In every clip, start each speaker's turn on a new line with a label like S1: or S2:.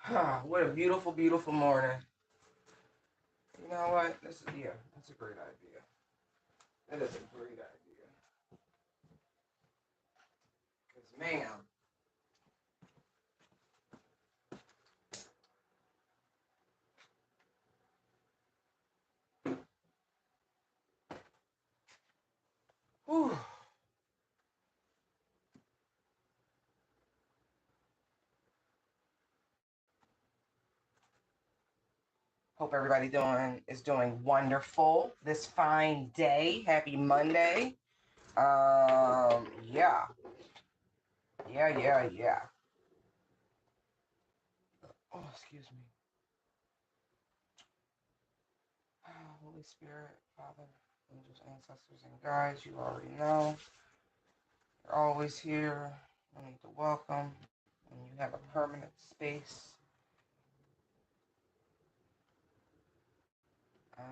S1: What a beautiful, beautiful morning. You know what? That's a great idea. That is a great idea. Because, man, whew, hope everybody doing wonderful this fine day. Happy Monday. Yeah, yeah. Oh, excuse me. Holy Spirit, Father, angels, ancestors, and guides, you already know. You're always here. I need to welcome. And you have a permanent space.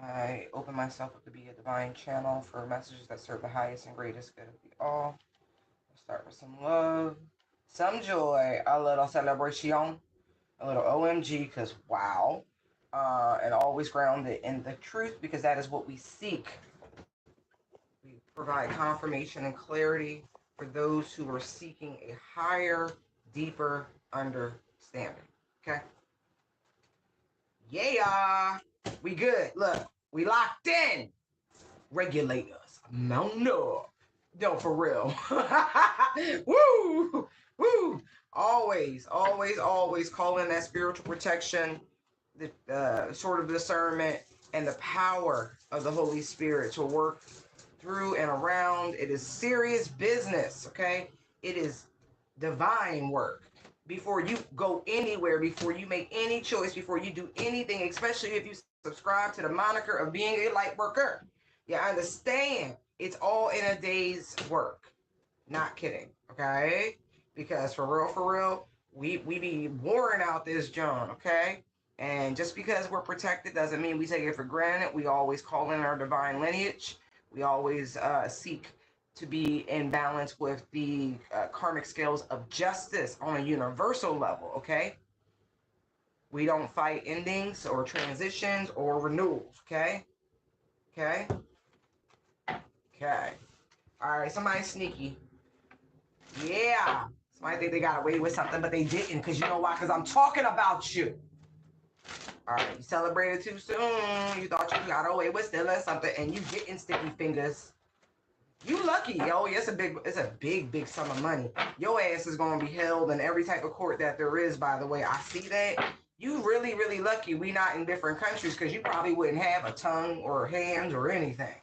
S1: I open myself up to be a divine channel for messages that serve the highest and greatest good of the all. We'll start with some love, some joy, a little celebration, a little OMG, because wow. And always grounded in the truth because that is what we seek. We provide confirmation and clarity for those who are seeking a higher, deeper understanding. Okay? Yeah, we good. Look, we locked in. Regulators, mount up. No, for real. Woo! Woo! Always call in that spiritual protection, the sort of discernment, and the power of the Holy Spirit to work through and around. It is serious business, okay? It is divine work. Before you go anywhere, before you make any choice, before you do anything, especially if you subscribe to the moniker of being a light worker, you understand it's all in a day's work. Not kidding, okay? Because for real, we be warring out this John, okay? And just because we're protected doesn't mean we take it for granted. We always call in our divine lineage. We always seek to be in balance with the karmic scales of justice on a universal level, okay? We don't fight endings or transitions or renewals, okay? Okay? Okay. All right, somebody sneaky. Yeah. Somebody think they got away with something, but they didn't. Because you know why? Because I'm talking about you. All right, you celebrated too soon. You thought you got away with stealing something, and you getting sticky fingers. You lucky, yo. It's a big sum of money. Your ass is gonna be held in every type of court that there is, by the way. I see that. You really lucky we not in different countries because you probably wouldn't have a tongue or hands or anything.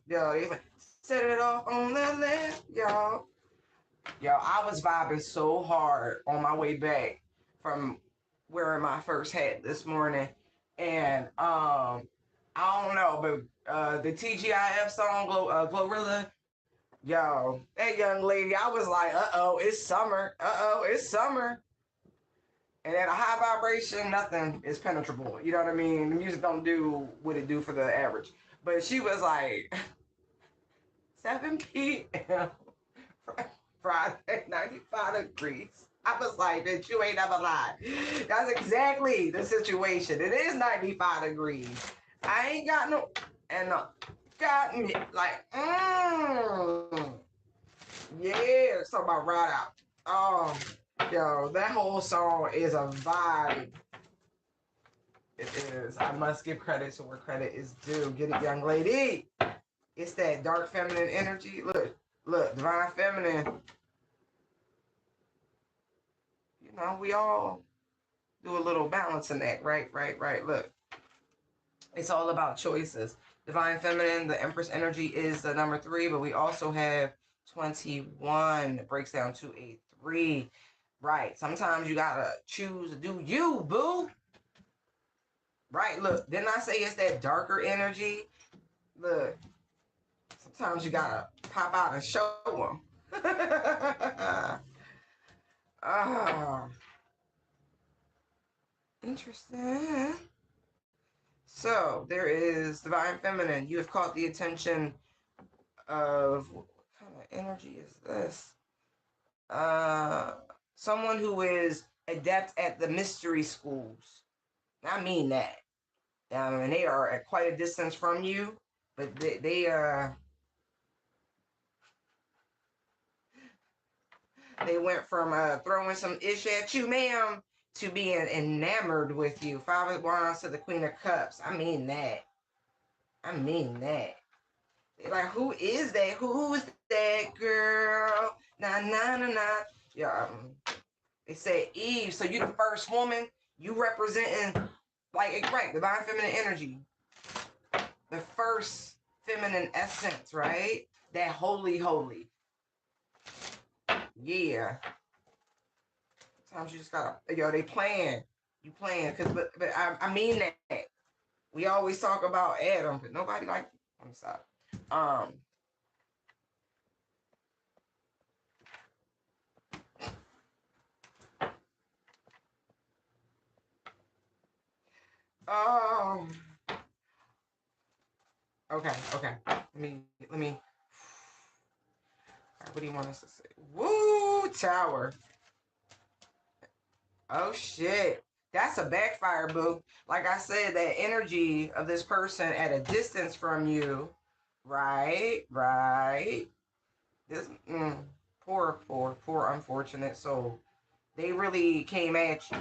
S1: Yo, even set it off on the left, y'all. Yo, I was vibing so hard on my way back from wearing my first hat this morning, and I don't know, but the TGIF song Glorilla, yo, that young lady, I was like, it's summer, it's summer. And at a high vibration, nothing is penetrable. You know what I mean? The music don't do what it do for the average. But she was like, 7 p.m. Friday, 95 degrees. I was like, bitch, you ain't never lied. That's exactly the situation. It is 95 degrees. I ain't got no, and got me like, yeah, talk about right out. Yo, that whole song is a vibe. It is. I must give credit to where credit is due. Get it, young lady. It's that dark feminine energy. Look, divine feminine. You know, we all do a little balancing act, right? Look, it's all about choices. Divine feminine, the Empress energy is the number 3, but we also have 21. It breaks down to a 3. Right. Sometimes you gotta choose to do you, boo. Right. Look, didn't I say it's that darker energy? Look, sometimes you gotta pop out and show them. Ah, interesting. So there is divine feminine. You have caught the attention of, what kind of energy is this? Someone who is adept at the mystery schools. I mean that. And they are at quite a distance from you, but they went from throwing some ish at you, ma'am, to being enamored with you. Five of Wands to the Queen of Cups. I mean that. I mean that. They're like, who is that? Who's that girl? Nah, nah, nah, nah. Yeah, they say Eve. So you the first woman. You representing, like, right, divine feminine energy. The first feminine essence, right? That holy, holy. Yeah. Sometimes you just gotta, they playing. You playing. But I mean that. We always talk about Adam, but nobody like, I'm sorry. Oh, okay. Let me. What do you want us to say? Woo, tower. Oh shit. That's a backfire, boo. Like I said, that energy of this person at a distance from you, right? Right. This poor unfortunate soul. They really came at you.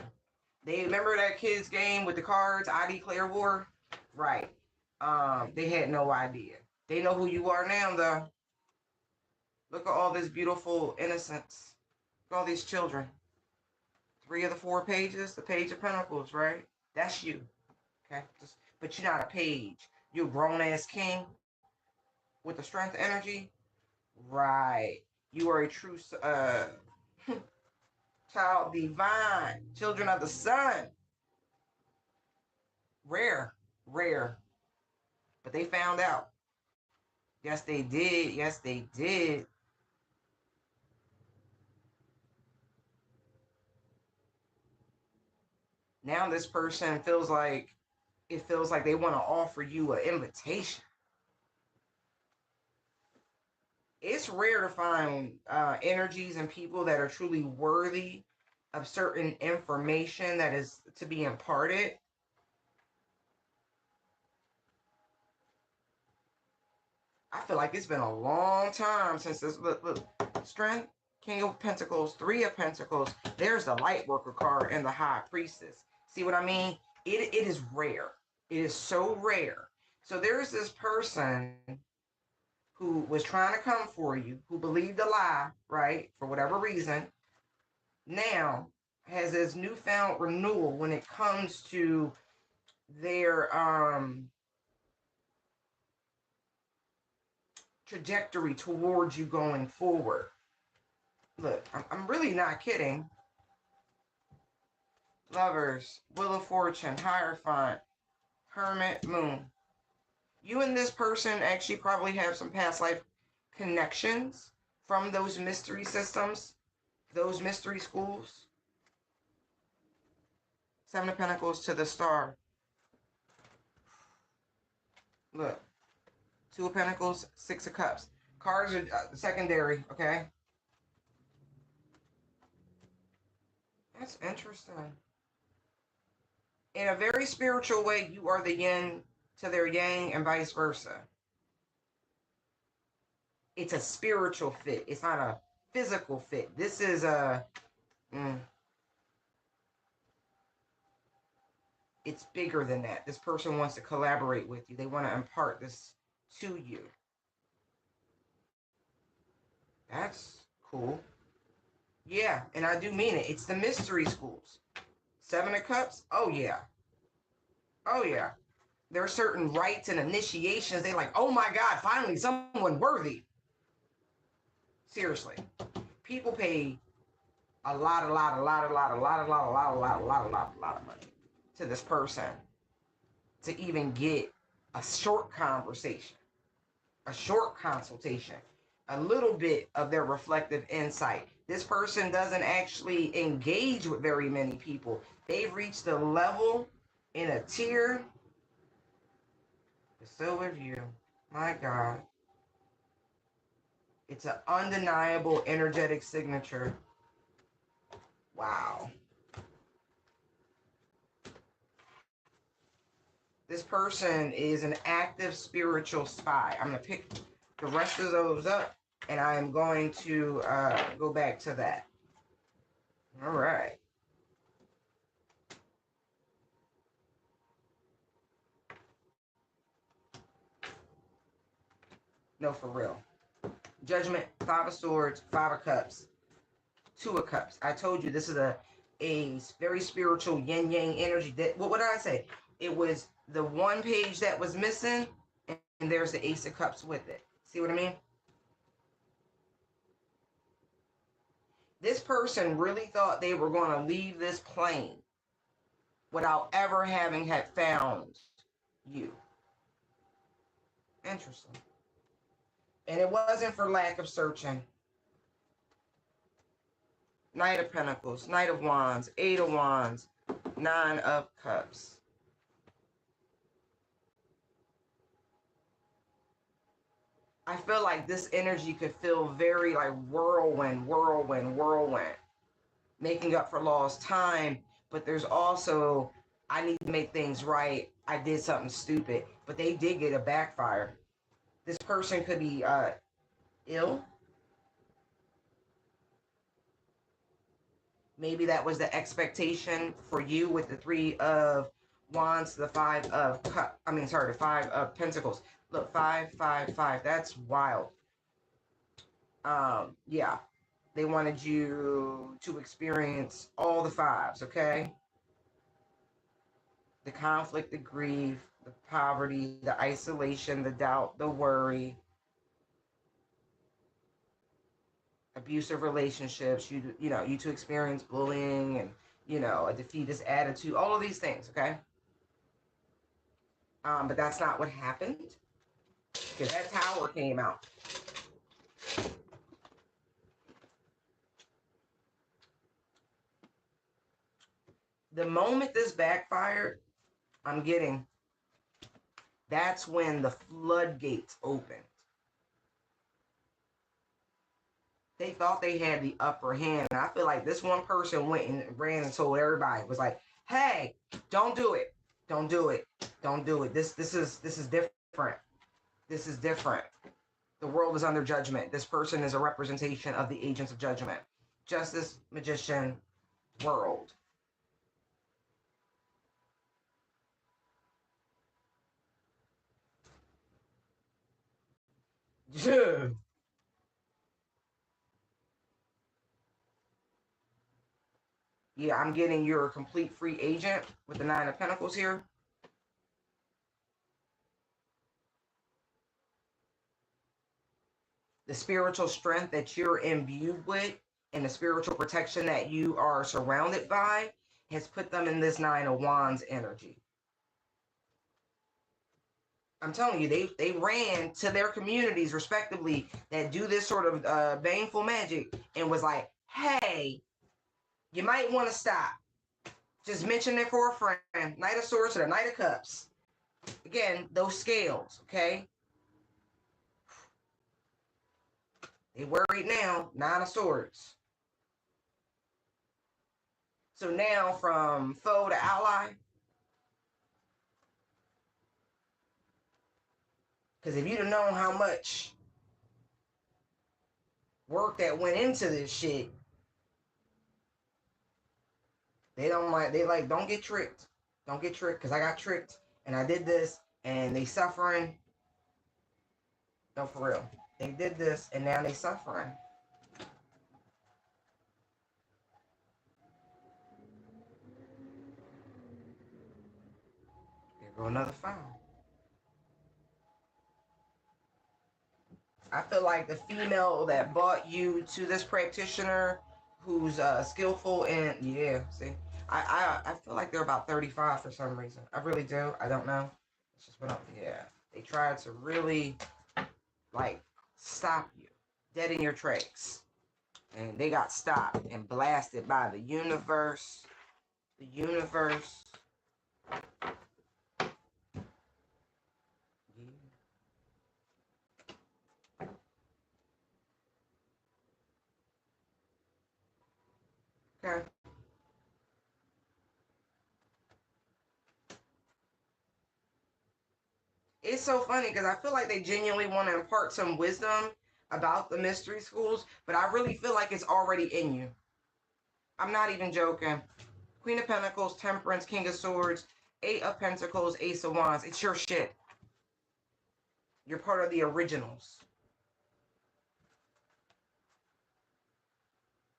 S1: They remember that kids game with the cards, I Declare War? Right. They had no idea. They know who you are now though. Look at all this beautiful innocence. Look at all these children. 3 of the 4 pages, the Page of Pentacles, right? That's you. Okay. But you're not a page. You're a grown ass king with the strength energy. Right. You are a true child divine. Children of the sun. Rare. Rare. But they found out. Yes, they did. Yes, they did. Now this person feels like they want to offer you an invitation. It's rare to find energies and people that are truly worthy of certain information that is to be imparted. I feel like it's been a long time since this. Look, strength, King of Pentacles, 3 of Pentacles. There's the light worker card and the High Priestess. See what I mean? It is rare. It is so rare. So there's this person who was trying to come for you, who believed a lie, right, for whatever reason, now has this newfound renewal when it comes to their trajectory towards you going forward. Look, I'm really not kidding. Lovers, Wheel of Fortune, Hierophant, Hermit, Moon. You and this person actually probably have some past life connections from those mystery systems, those mystery schools. 7 of Pentacles to the Star. Look, 2 of Pentacles, 6 of Cups. Cards are secondary, okay? That's interesting. In a very spiritual way, you are the yin to their yang and vice versa. It's a spiritual fit. It's not a physical fit. This is a... it's bigger than that. This person wants to collaborate with you. They want to impart this to you. That's cool. Yeah, and I do mean it. It's the mystery schools. 7 of Cups? Oh, yeah. Oh, yeah. There are certain rites and initiations. They like, oh my God, finally someone worthy. Seriously. People pay a lot of money to this person to even get a short conversation, a short consultation, a little bit of their reflective insight. This person doesn't actually engage with very many people. They've reached a level in a tier It's still with you. My God. It's an undeniable energetic signature. Wow. This person is an active spiritual spy. I'm going to pick the rest of those up, and I am going to go back to that. All right. No, for real. Judgment, Five of Swords, Five of Cups, Two of Cups. I told you this is a very spiritual yin yang energy. What did I say? It was the one page that was missing, and there's the Ace of Cups with it. See what I mean? This person really thought they were going to leave this plane without ever having had found you. Interesting. And it wasn't for lack of searching. Knight of Pentacles, Knight of Wands, Eight of Wands, Nine of Cups. I feel like this energy could feel very like whirlwind, making up for lost time. But there's also, I need to make things right. I did something stupid, but they did get a backfire. This person could be ill. Maybe that was the expectation for you with the Three of Wands, the Five of Cups. The Five of Pentacles. Look, 5, 5, 5. That's wild. Yeah. They wanted you to experience all the fives, okay? The conflict, the grief, the poverty, the isolation, the doubt, the worry, abusive relationships, you to experience bullying and, a defeatist attitude, all of these things, okay? But that's not what happened, because that Tower came out. The moment this backfired, that's when the floodgates opened. They thought they had the upper hand. And I feel like this one person went and ran and told everybody, was like, hey, don't do it. Don't do it. Don't do it. This is different. This is different. The world is under judgment. This person is a representation of the agents of judgment. Justice, Magician, World. Yeah. Yeah, I'm getting you're a complete free agent with the Nine of Pentacles here. The spiritual strength that you're imbued with and the spiritual protection that you are surrounded by has put them in this Nine of Wands energy. I'm telling you, they ran to their communities, respectively, that do this sort of baneful magic and was like, hey, you might want to stop. Just mention it for a friend. Knight of Swords to the Knight of Cups. Again, those scales, okay? They worried now. Nine of Swords. So now from foe to ally. Because if you'd have known how much work that went into this shit, don't get tricked. Don't get tricked, because I got tricked and I did this and they suffering. No, for real. They did this and now they suffering. There go another file. I feel like the female that brought you to this practitioner who's skillful and see, I feel like they're about 35 for some reason. I really do. I don't know. It's just what they tried to really like stop you dead in your tracks, and they got stopped and blasted by the universe. Okay. It's so funny because I feel like they genuinely want to impart some wisdom about the mystery schools, but I really feel like it's already in you. I'm not even joking. Queen of Pentacles, Temperance, King of Swords, Eight of Pentacles, Ace of Wands. It's your shit. You're part of the originals.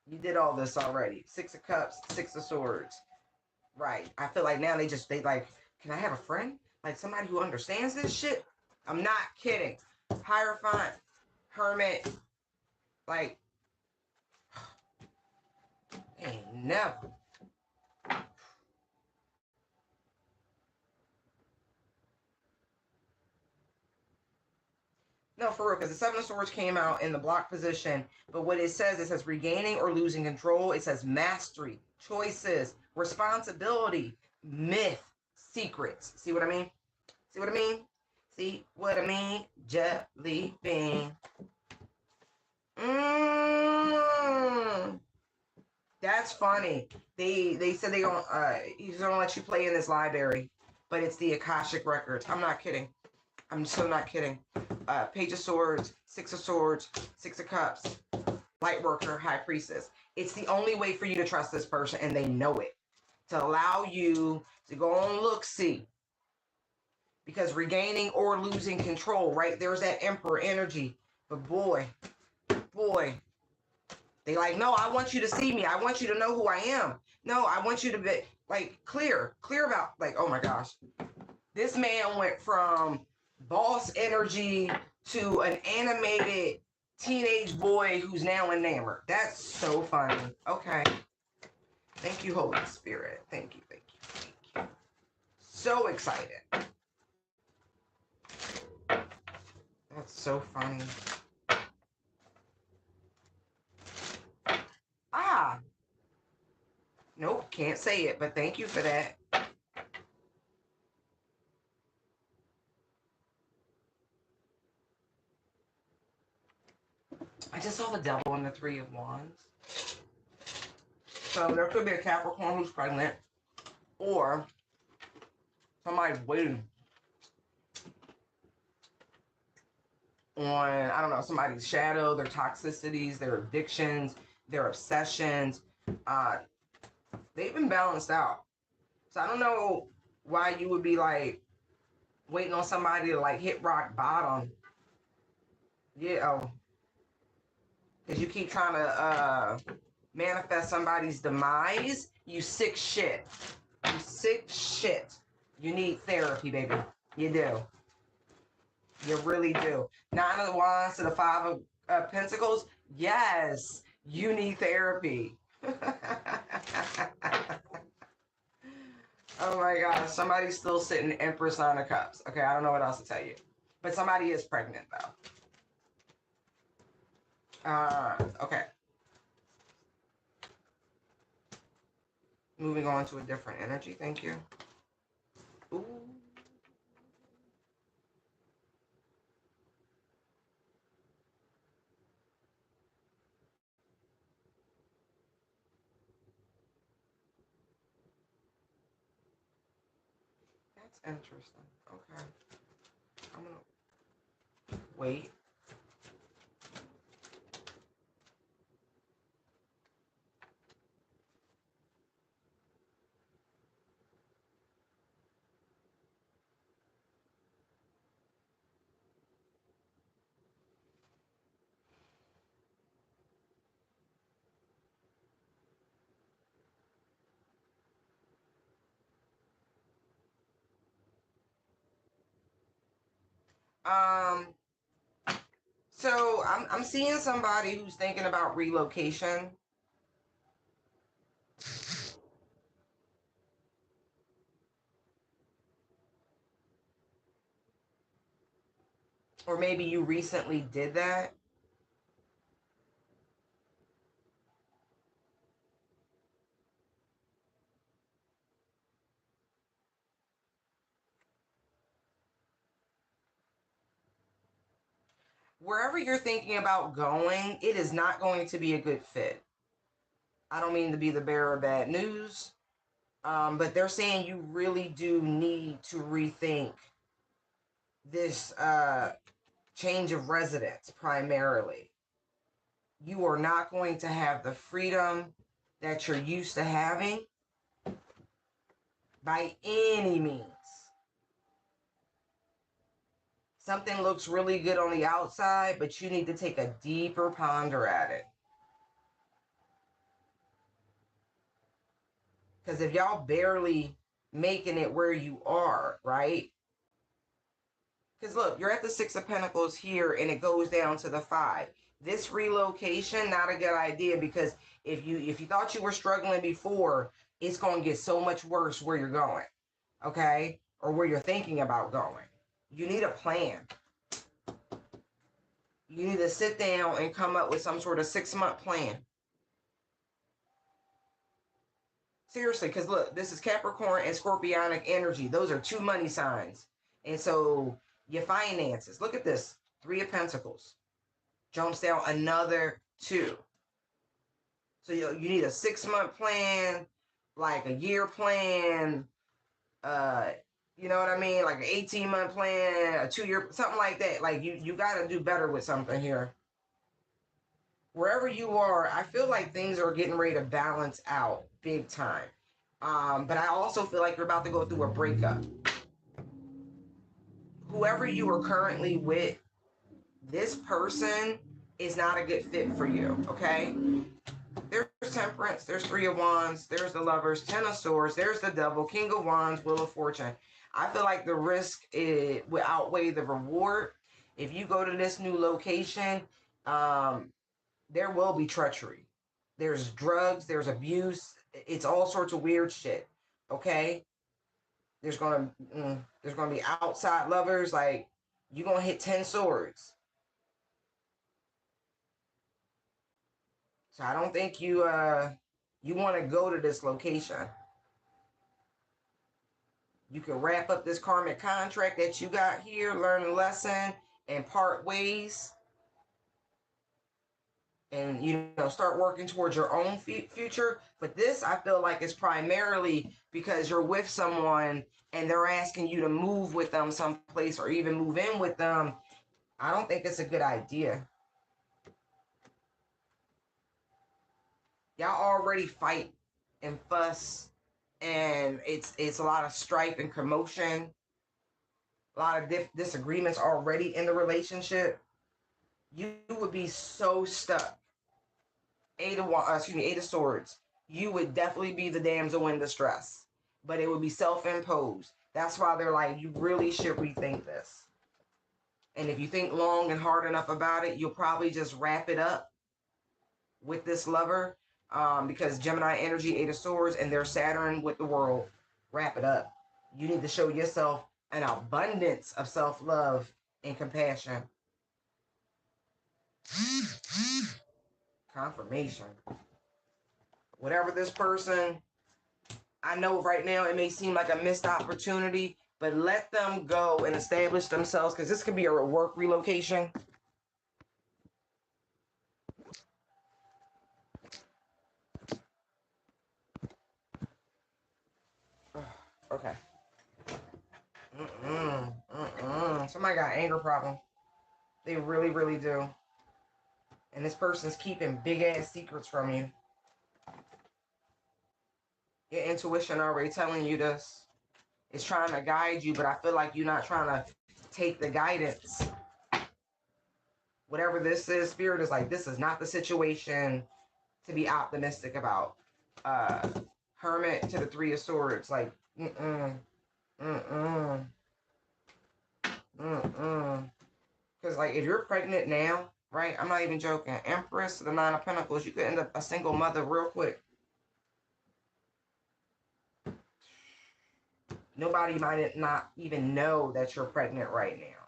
S1: You did all this already. Six of Cups, Six of Swords. Right. I feel like now they like, can I have a friend? Like somebody who understands this shit? I'm not kidding. Hierophant, Hermit, like, ain't never. No, for real, because the Seven of Swords came out in the block position, but what it says regaining or losing control. It says mastery, choices, responsibility, myth, secrets. See what I mean? See what I mean? See what I mean? Jelly bean. Mmm. That's funny. They said they don't he's gonna let you play in this library, but it's the Akashic records. I'm not kidding. I'm so not kidding. Page of Swords, Six of Swords, Six of Cups, Light Worker, High Priestess. It's the only way for you to trust this person, and they know it. To allow you to go on look-see. Because regaining or losing control, right? There's that Emperor energy. But boy, they like, no, I want you to see me. I want you to know who I am. No, I want you to be like clear about like, oh my gosh. This man went from boss energy to an animated teenage boy who's now enamored. That's so funny. Okay. Thank you, Holy Spirit. Thank you. So excited. That's so funny. Ah. Nope, can't say it, but thank you for that. I just saw the Devil and the Three of Wands. So there could be a Capricorn who's pregnant, or somebody's waiting on, I don't know, somebody's shadow, their toxicities, their addictions, their obsessions. They've been balanced out. So I don't know why you would be like waiting on somebody to like hit rock bottom. Yeah, because you keep trying to manifest somebody's demise. You sick shit. You sick shit. You need therapy, baby. You do. You really do. Nine of Wands to the Five of Pentacles. Yes, you need therapy. Oh my gosh, somebody's still sitting Empress Nine of Cups. Okay, I don't know what else to tell you. But somebody is pregnant though. Okay. Moving on to a different energy, thank you. Ooh. That's interesting. Okay. I'm gonna wait. Um, so I'm seeing somebody who's thinking about relocation. Or maybe you recently did that. Wherever you're thinking about going, it is not going to be a good fit. I don't mean to be the bearer of bad news, but they're saying you really do need to rethink this change of residence primarily. You are not going to have the freedom that you're used to having by any means. Something looks really good on the outside, but you need to take a deeper ponder at it. Because if y'all barely making it where you are, right? Because look, you're at the Six of Pentacles here, and it goes down to the Five. This relocation, not a good idea, because if you thought you were struggling before, it's going to get so much worse where you're going, okay? Or where you're thinking about going. You need a plan. You need to sit down and come up with some sort of 6-month plan. Seriously, because look, this is Capricorn and Scorpionic energy. Those are two money signs. And so your finances, look at this. 3 of Pentacles. Jumps down another 2. So you need a 6-month plan, like a year plan, you know what I mean? Like an 18-month plan, a 2-year, something like that. Like you got to do better with something here. Wherever you are, I feel like things are getting ready to balance out big time. But I also feel like you're about to go through a breakup. Whoever you are currently with, this person is not a good fit for you, okay? There's Temperance, there's 3 of Wands, there's the Lovers, 10 of Swords, there's the Devil, King of Wands, Wheel of Fortune. I feel like the risk will outweigh the reward. If you go to this new location, there will be treachery. There's drugs, there's abuse. It's all sorts of weird shit. Okay? There's gonna be outside lovers. Like, you're gonna hit 10 swords. So I don't think you want to go to this location. You can wrap up this karmic contract that you got here, learn a lesson, and part ways. And, start working towards your own future. But this, I feel like, is primarily because you're with someone and they're asking you to move with them someplace or even move in with them. I don't think it's a good idea. Y'all already fight and fuss, and it's a lot of strife and commotion, a lot of disagreements already in the relationship. You would be so stuck. 8 of Swords. You would definitely be the damsel in distress, but it would be self-imposed. That's why they're like, you really should rethink this. And if you think long and hard enough about it, you'll probably just wrap it up with this lover, because Gemini energy, 8 of Swords, and their Saturn with the world. Wrap it up. You need to show yourself an abundance of self-love and compassion. Confirmation. Whatever this person, I know right now it may seem like a missed opportunity, but let them go and establish themselves, because this could be a work relocation. Okay. Somebody got an anger problem. They really, really do. And this person's keeping big ass secrets from you. Your intuition already telling you this. It's trying to guide you, but I feel like you're not trying to take the guidance. Whatever this is, Spirit is like, this is not the situation to be optimistic about. Hermit to the 3 of Swords. Like, Because, like, if you're pregnant now, right? I'm not even joking. Empress to the 9 of Pentacles, you could end up a single mother real quick. Nobody might not even know that you're pregnant right now.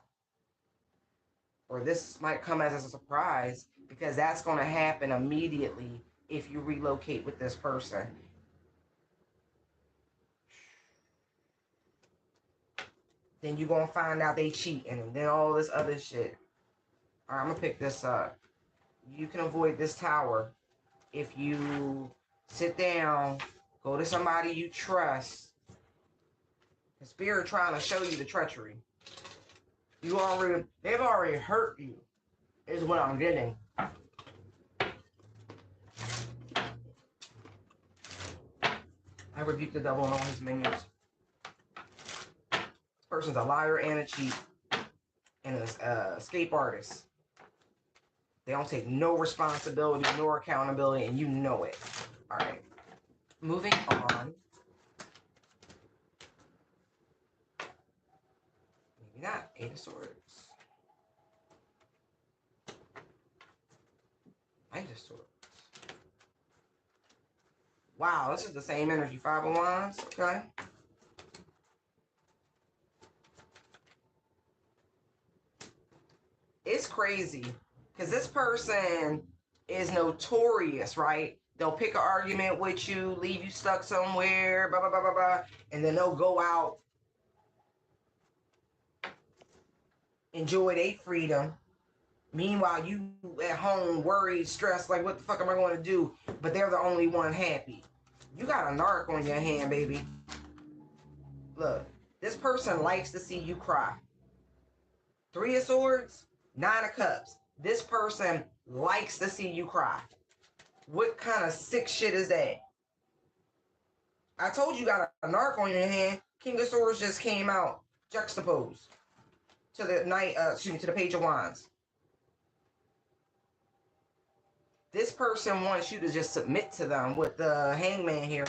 S1: Or this might come as a surprise, because that's going to happen immediately if you relocate with this person. Then you're going to find out they cheating, and then all this other shit. All right, I'm going to pick this up. You can avoid this tower if you Sit down. Go to somebody you trust. The spirit trying to show you the treachery. They've already hurt you, is what I'm getting. I rebuke the devil and all his minions. This person's a liar and a cheat and an escape artist. They don't take no responsibility nor accountability, and you know it. All right. Moving on. Maybe not. Eight of Swords. Knight of Swords. Wow, this is the same energy. Five of Wands. Okay. It's crazy because this person is notorious, right? They'll pick an argument with you, leave you stuck somewhere, blah, blah, blah, blah, blah, and then they'll go out, enjoy their freedom. Meanwhile, you at home, worried, stressed, like, what the fuck am I going to do? But they're the only one happy. You got a narc on your hand, baby. Look, this person likes to see you cry. Three of Swords, Nine of Cups. This person likes to see you cry. What kind of sick shit is that? I told you got a narc on your hand. King of Swords just came out, juxtaposed to the to the Page of Wands. This person wants you to just submit to them with the Hangman here.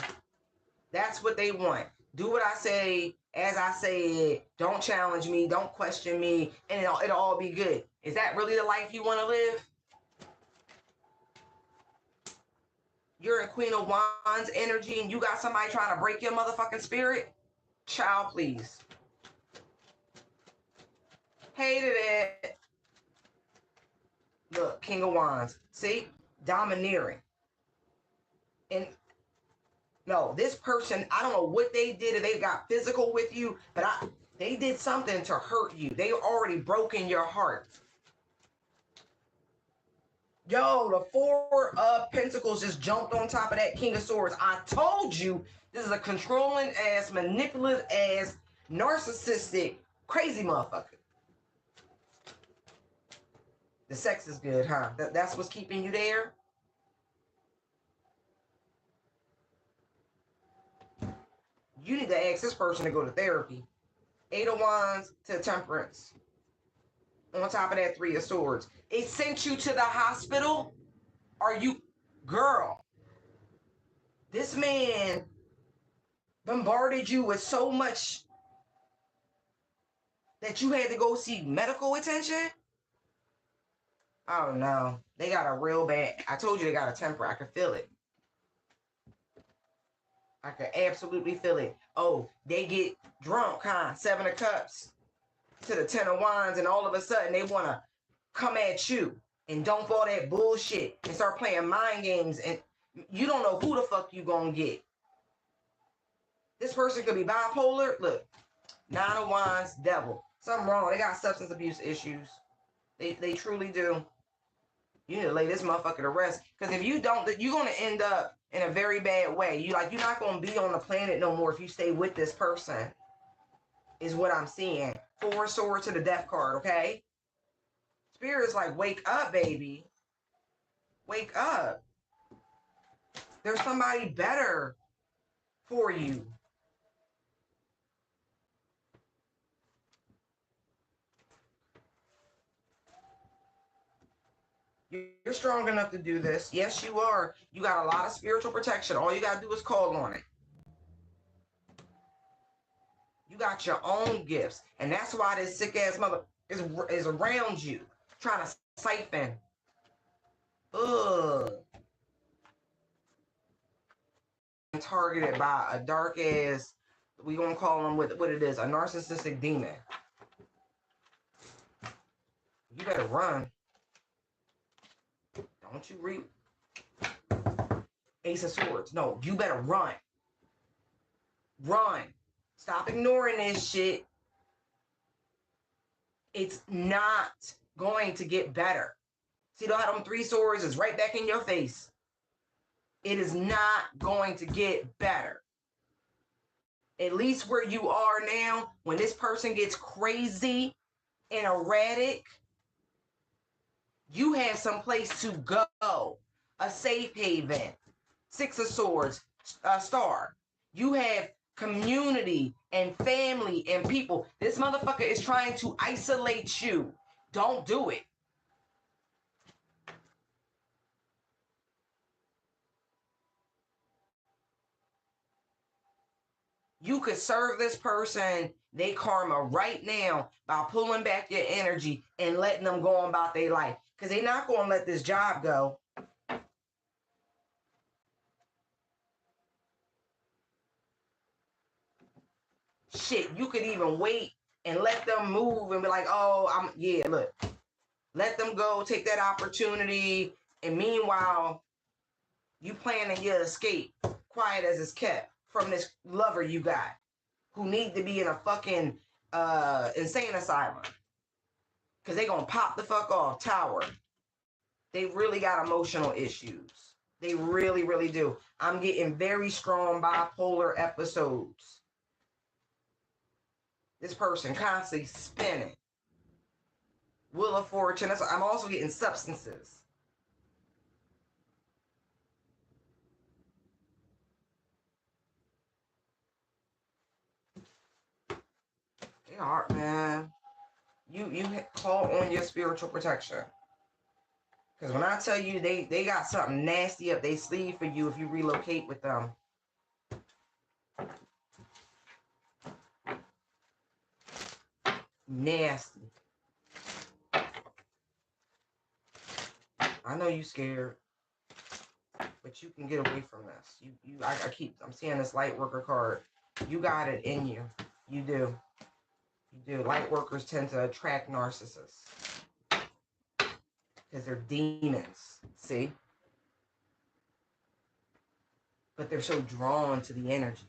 S1: That's what they want. Do what I say as I say it. Don't challenge me. Don't question me. And it'll all be good. Is that really the life you want to live? You're in Queen of Wands energy and you got somebody trying to break your motherfucking spirit? Child, please. Hated it. Look, King of Wands. See? Domineering. And no, this person, I don't know what they did, if they got physical with you, but they did something to hurt you. They already broken your heart. Yo, the Four of Pentacles just jumped on top of that King of Swords. I told you this is a controlling ass, manipulative ass, narcissistic, crazy motherfucker. The sex is good, huh? That's what's keeping you there? You need to ask this person to go to therapy. Eight of Wands to Temperance. On top of that, Three of Swords. It sent you to the hospital? Are you... Girl. This man bombarded you with so much that you had to go seek medical attention? Oh, no. They got a real bad... I told you they got a temper. I could feel it. I could absolutely feel it. Oh, they get drunk, huh? Seven of Cups to the Ten of Wands, and all of a sudden they want to come at you and dump all that bullshit and start playing mind games, and you don't know who the fuck you gonna get. This person could be bipolar. Look, Nine of Wands, Devil. Something wrong. They got substance abuse issues. They truly do. You need to lay this motherfucker to rest. Because if you don't, you're going to end up in a very bad way. You're not going to be on the planet no more if you stay with this person. Is what I'm seeing. Four Swords to the Death card, okay? Spirit's like, wake up, baby. Wake up. There's somebody better for you. You're strong enough to do this. Yes, you are. You got a lot of spiritual protection. All you got to do is call on it. You got your own gifts. And that's why this sick-ass mother is around you, trying to siphon. Ugh. Targeted by a dark-ass, we going to call them what it is, a narcissistic demon. You better run. Don't you read Ace of Swords? No, you better run. Run. Stop ignoring this shit. It's not going to get better. See how them Three Swords is right back in your face. It is not going to get better. At least where you are now, when this person gets crazy and erratic, you have some place to go, a safe haven. Six of Swords, star. You have community and family and people. This motherfucker is trying to isolate you. Don't do it. You could serve this person they karma right now by pulling back your energy and letting them go on about their life. Because they're not going to let this job go. Shit, you could even wait and let them move and be like, oh, look. Let them go, take that opportunity. And meanwhile, you planning your escape, quiet as it's kept, from this lover you got who need to be in a fucking insane asylum. Because they going to pop the fuck off, tower. They really got emotional issues. They really, really do. I'm getting very strong bipolar episodes. This person constantly spinning. Wheel of Fortune. I'm also getting substances. They are, man. You call on your spiritual protection. Because when I tell you they got something nasty up their sleeve for you if you relocate with them. Nasty. I know you scared, but you can get away from this. I'm seeing this light worker card. You got it in you. You do. You do. Light workers tend to attract narcissists because they're demons. See? But they're so drawn to the energy.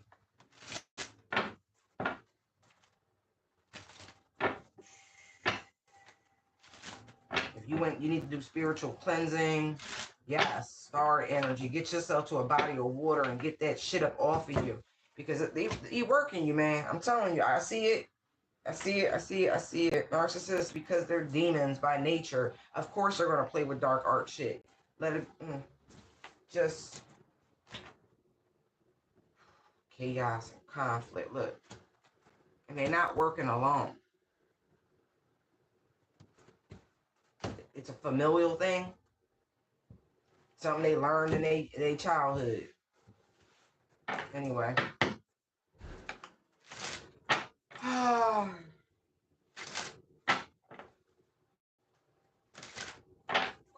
S1: You need to do spiritual cleansing. Yes, star energy. Get yourself to a body of water and get that shit up off of you. Because they working you, man. I'm telling you, I see it. I see it. Narcissists, because they're demons by nature, of course they're going to play with dark art shit. Let it just chaos and conflict. Look. And they're not working alone. It's a familial thing. Something they learned in their childhood. Anyway.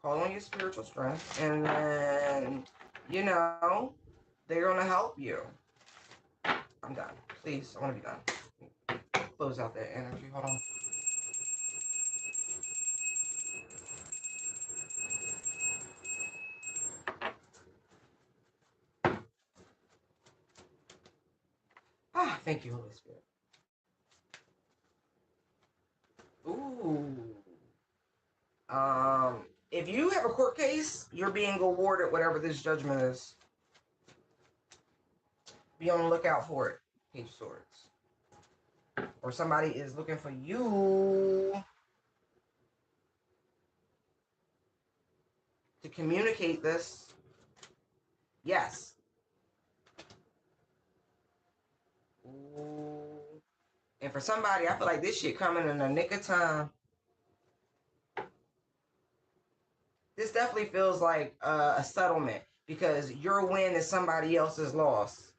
S1: Call on your spiritual strength, and then, they're going to help you. I'm done. Please, I want to be done. Close out that energy. Hold on. Thank you, Holy Spirit. Ooh. If you have a court case, you're being awarded whatever this judgment is. Be on the lookout for it. Page of Swords. Or somebody is looking for you to communicate this. Yes. Ooh. And for somebody, I feel like this shit coming in the nick of time. This definitely feels like a settlement, because your win is somebody else's loss.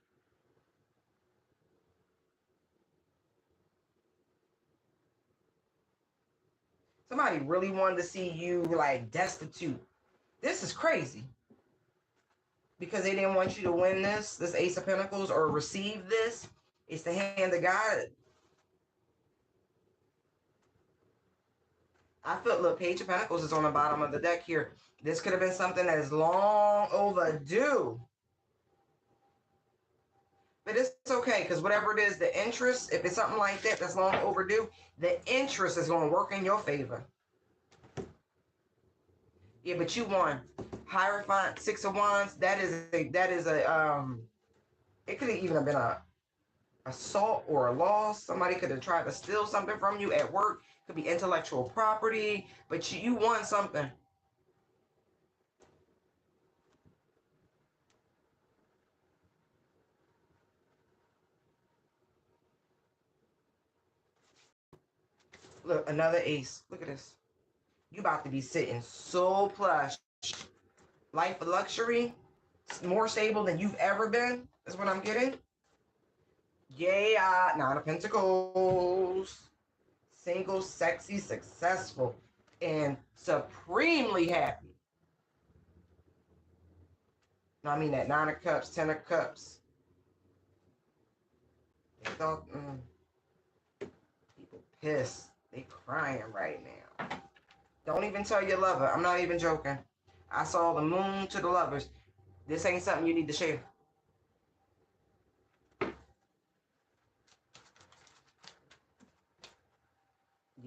S1: Somebody really wanted to see you like destitute. This is crazy. Because they didn't want you to win this Ace of Pentacles, or receive this. It's the hand of God. I feel, look, Page of Pentacles is on the bottom of the deck here. This could have been something that is long overdue. But it's okay, because whatever it is, the interest, if it's something like that that's long overdue, the interest is going to work in your favor. Yeah, but you won. Hierophant, Six of Wands. It could have even have been a assault or a loss. Somebody could have tried to steal something from you at work. Could be intellectual property, but you won something. Look, another ace. Look at this. You about to be sitting so plush. Life of luxury, more stable than you've ever been, is what I'm getting. Yeah, Nine of Pentacles. Single, sexy, successful, and supremely happy. No, I mean that Nine of Cups, Ten of Cups. They thought, people pissed. They crying right now. Don't even tell your lover. I'm not even joking. I saw the moon to the lovers. This ain't something you need to share.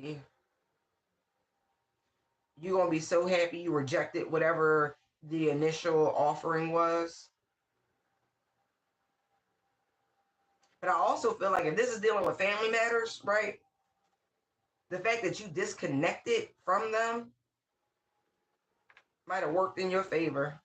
S1: Yeah. You're going to be so happy you rejected whatever the initial offering was. But I also feel like if this is dealing with family matters, right? The fact that you disconnected from them might have worked in your favor.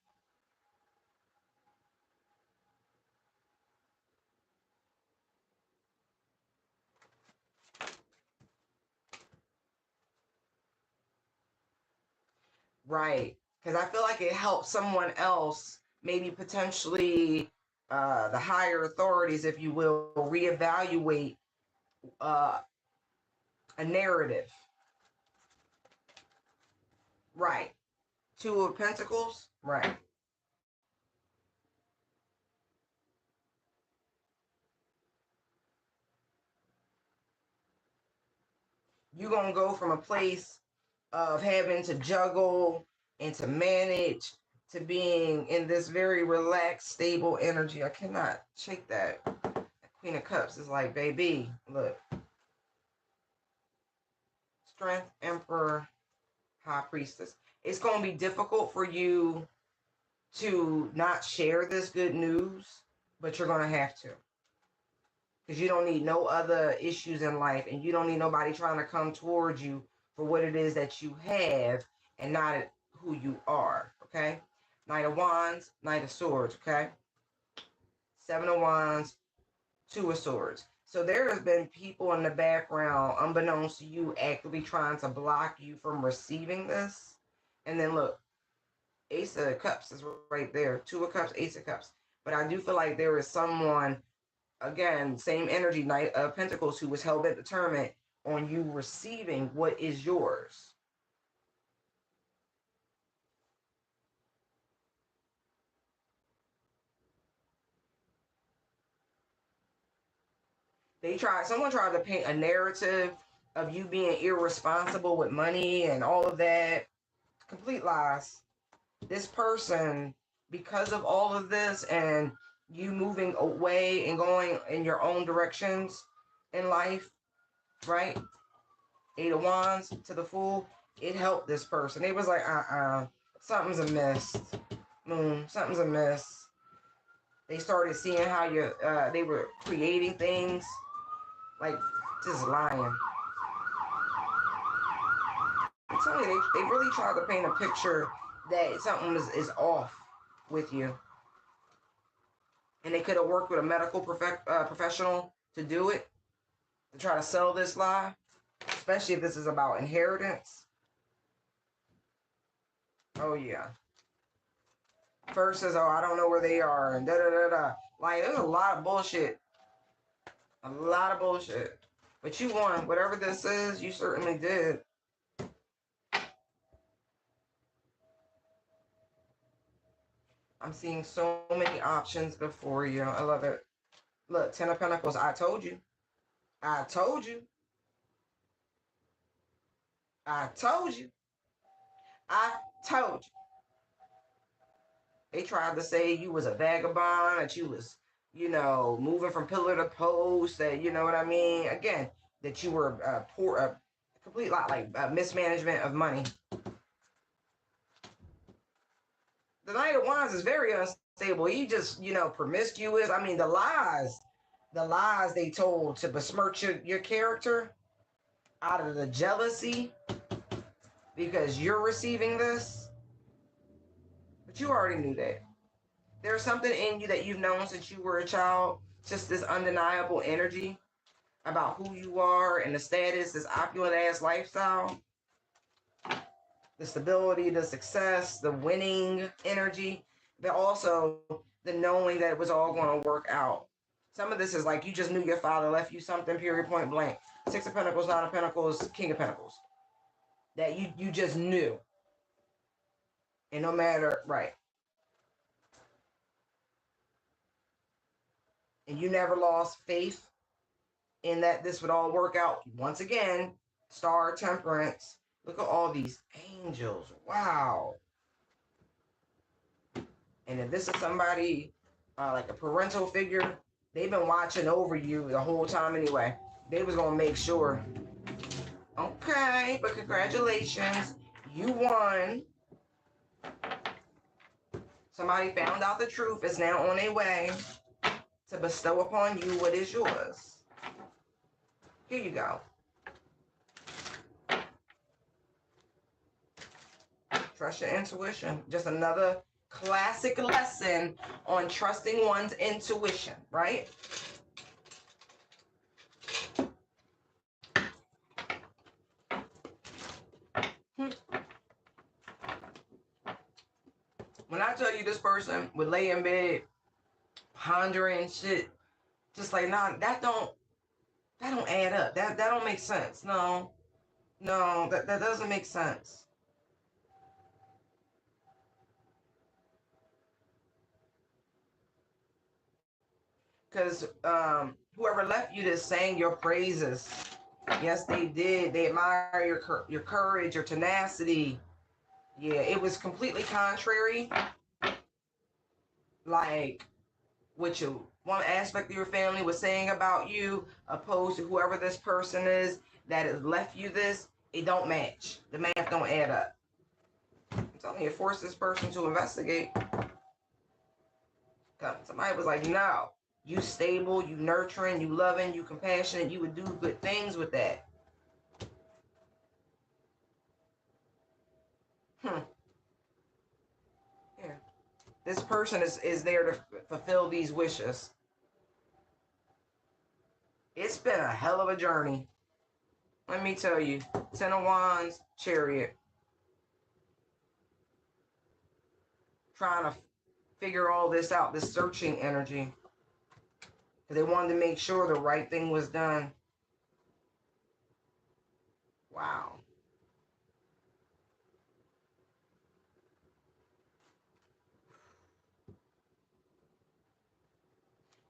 S1: Right. Because I feel like it helps someone else, maybe potentially the higher authorities, if you will, reevaluate uh, a narrative. Right. Two of Pentacles. Right. You're going to go from a place of having to juggle and to manage to being in this very relaxed, stable energy. I cannot shake that. Queen of Cups is like, baby, look. Strength, Emperor, High Priestess. It's going to be difficult for you to not share this good news, but you're going to have to. Because you don't need no other issues in life, and you don't need nobody trying to come towards you for what it is that you have and not who you are, okay? Knight of Wands, Knight of Swords, okay? Seven of Wands, Two of Swords. So there has been people in the background, unbeknownst to you, actively trying to block you from receiving this. And then look, Ace of Cups is right there. Two of Cups, Ace of Cups. But I do feel like there is someone, again, same energy, Knight of Pentacles, who was hell-bent determined on you receiving what is yours. Someone tried to paint a narrative of you being irresponsible with money and all of that. Complete lies. This person, because of all of this and you moving away and going in your own directions in life, right? Eight of Wands to the Fool, it helped this person. It was like, something's amiss. Moon, something's amiss. They started seeing how they were creating things, like just lying. I'm telling you, they really tried to paint a picture that something is off with you. And they could have worked with a medical professional to do it, to try to sell this lie, especially if this is about inheritance. Oh, yeah. First says, oh, I don't know where they are, and da-da-da-da. Like, there's a lot of bullshit. A lot of bullshit. But you won. Whatever this is, you certainly did. I'm seeing so many options before you. I love it. Look, Ten of Pentacles. I told you. I told you. I told you. I told you. They tried to say you was a vagabond, that you was, moving from pillar to post, that, you know what I mean? Again, that you were poor, a complete lot, like mismanagement of money. The Knight of Wands is very unstable. He just, promiscuous. I mean, the lies they told to besmirch your character out of the jealousy because you're receiving this. But you already knew that. There's something in you that you've known since you were a child, just this undeniable energy about who you are and the status, this opulent ass lifestyle, the stability, the success, the winning energy, but also the knowing that it was all going to work out. Some of this is like you just knew your father left you something, period, point blank. Six of Pentacles, Nine of Pentacles, King of Pentacles. That you just knew. And no matter, right. And you never lost faith in that this would all work out. Once again, Star, Temperance. Look at all these angels. Wow. And if this is somebody like a parental figure, they've been watching over you the whole time anyway. They was going to make sure. Okay, but congratulations. You won. Somebody found out the truth, is now on their way to bestow upon you what is yours. Here you go. Trust your intuition. Just another classic lesson on trusting one's intuition, right? When I tell you this person would lay in bed pondering shit, just like, nah, that don't add up. That don't make sense. No, that doesn't make sense. Because whoever left you this sang your praises. Yes, they did. They admire your courage, your tenacity. Yeah, it was completely contrary. Like what one aspect of your family was saying about you, opposed to whoever this person is that has left you this. It don't match. The math don't add up. I'm telling you, it forced this person to investigate. Somebody was like, no, you stable, you nurturing, you loving, you compassionate, you would do good things with that. Yeah. This person is there to fulfill these wishes. It's been a hell of a journey. Let me tell you. Ten of Wands, Chariot. Trying to figure all this out, this searching energy. Because they wanted to make sure the right thing was done. Wow.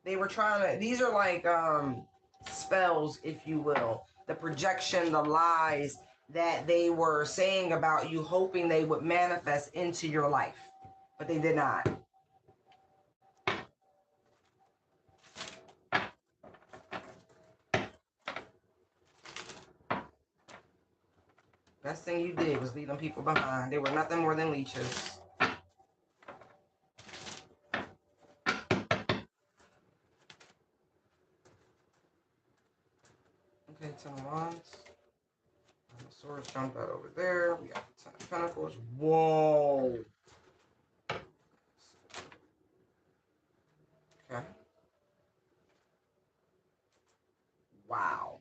S1: They were trying to, these are like spells, if you will. The projection, the lies that they were saying about you, hoping they would manifest into your life. But they did not. Best thing you did was leave them people behind. They were nothing more than leeches. Okay, Ten of Wands. The swords jumped out over there. We got the Ten of Pentacles. Whoa. Okay. Wow.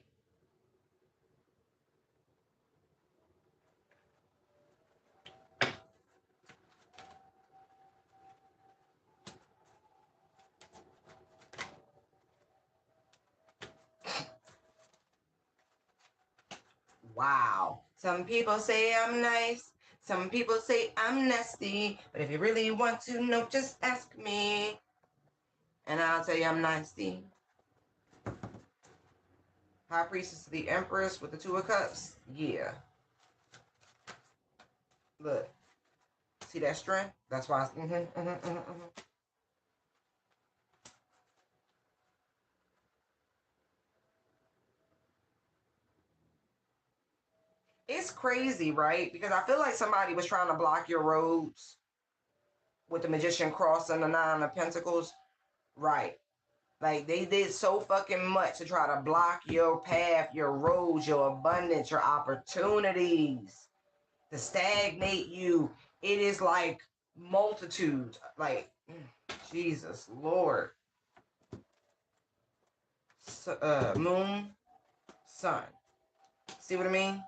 S1: Wow. Some people say I'm nice. Some people say I'm nasty. But if you really want to know, just ask me. And I'll tell you I'm nasty. High Priestess of the Empress with the Two of Cups. Yeah. Look. See that strength? That's why I... It's crazy, right? Because I feel like somebody was trying to block your roads with the Magician cross and the Nine of Pentacles. Right. Like, they did so fucking much to try to block your path, your roads, your abundance, your opportunities, to stagnate you. It is like multitudes. Like, Jesus, Lord. Moon, sun. See what I mean?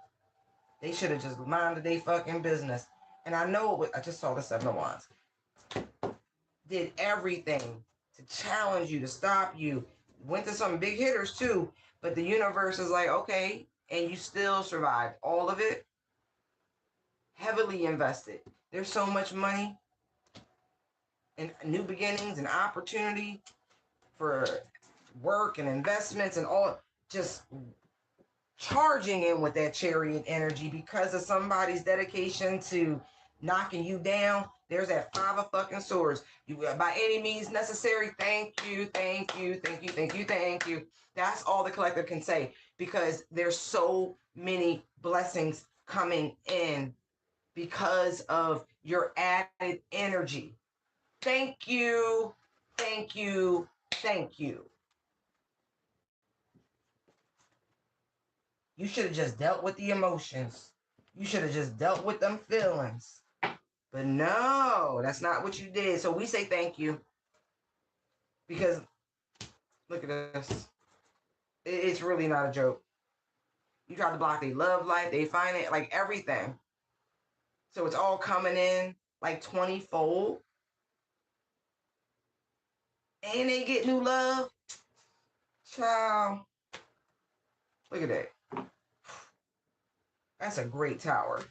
S1: They should have just minded their fucking business. And I know, I just saw the Seven of Wands. Did everything to challenge you, to stop you. Went to some big hitters too. But the universe is like, okay, and you still survived. All of it, heavily invested. There's so much money and new beginnings and opportunity for work and investments and all, just charging in with that Chariot energy because of somebody's dedication to knocking you down. There's that Five of fucking Swords. You, by any means necessary, thank you, thank you, thank you, thank you, thank you. That's all the collective can say, because there's so many blessings coming in because of your added energy. Thank you, thank you, thank you. You should have just dealt with the emotions. You should have just dealt with them feelings. But no, that's not what you did. So we say thank you. Because look at this. It's really not a joke. You tried to block their love life, they find it, like everything. So it's all coming in like 20-fold. And they get new love. Child. Look at that. That's a great tower.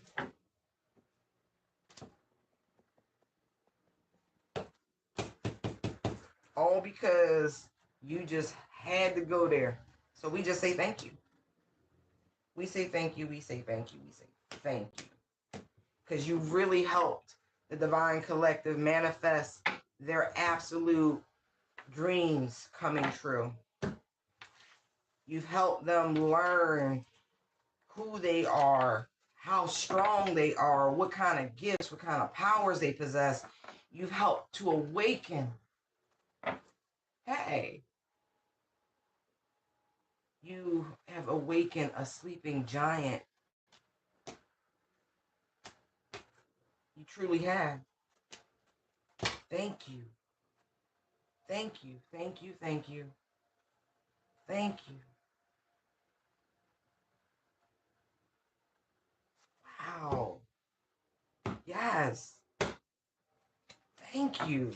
S1: All because you just had to go there. So we just say thank you. We say thank you, we say thank you, we say thank you. Because you really helped the Divine Collective manifest their absolute dreams coming true. You've helped them learn who they are, how strong they are, what kind of gifts, what kind of powers they possess. You've helped to awaken. Hey, you have awakened a sleeping giant. You truly have. Thank you. Thank you. Thank you. Thank you. Thank you. Wow. Yes. Thank you.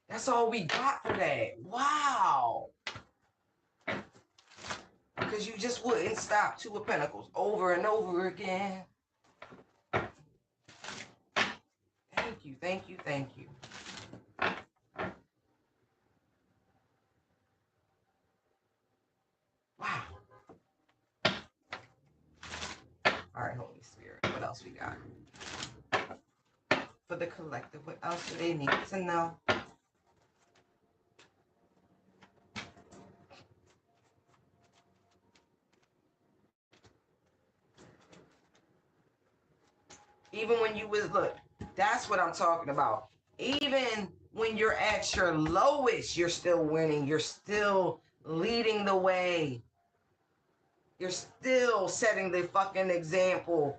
S1: That's all we got for that. Wow. Because you just wouldn't stop Two of Pentacles over and over again. Thank you. Thank you. Thank you. Wow. All right, Holy Spirit. What else we got? For the collective, what else do they need to know? Even when you was, look, that's what I'm talking about. Even when you're at your lowest, you're still winning. You're still leading the way. You're still setting the fucking example.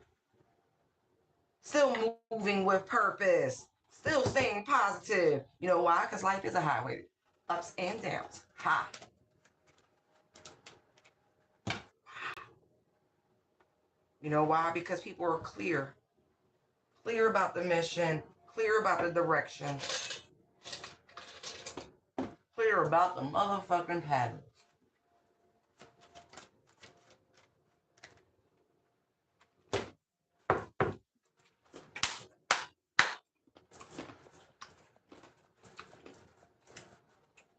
S1: Still moving with purpose. Still staying positive. You know why? Because life is a highway. Ups and downs. Ha. You know why? Because people are clear. Clear about the mission. Clear about the direction. Clear about the motherfucking pattern.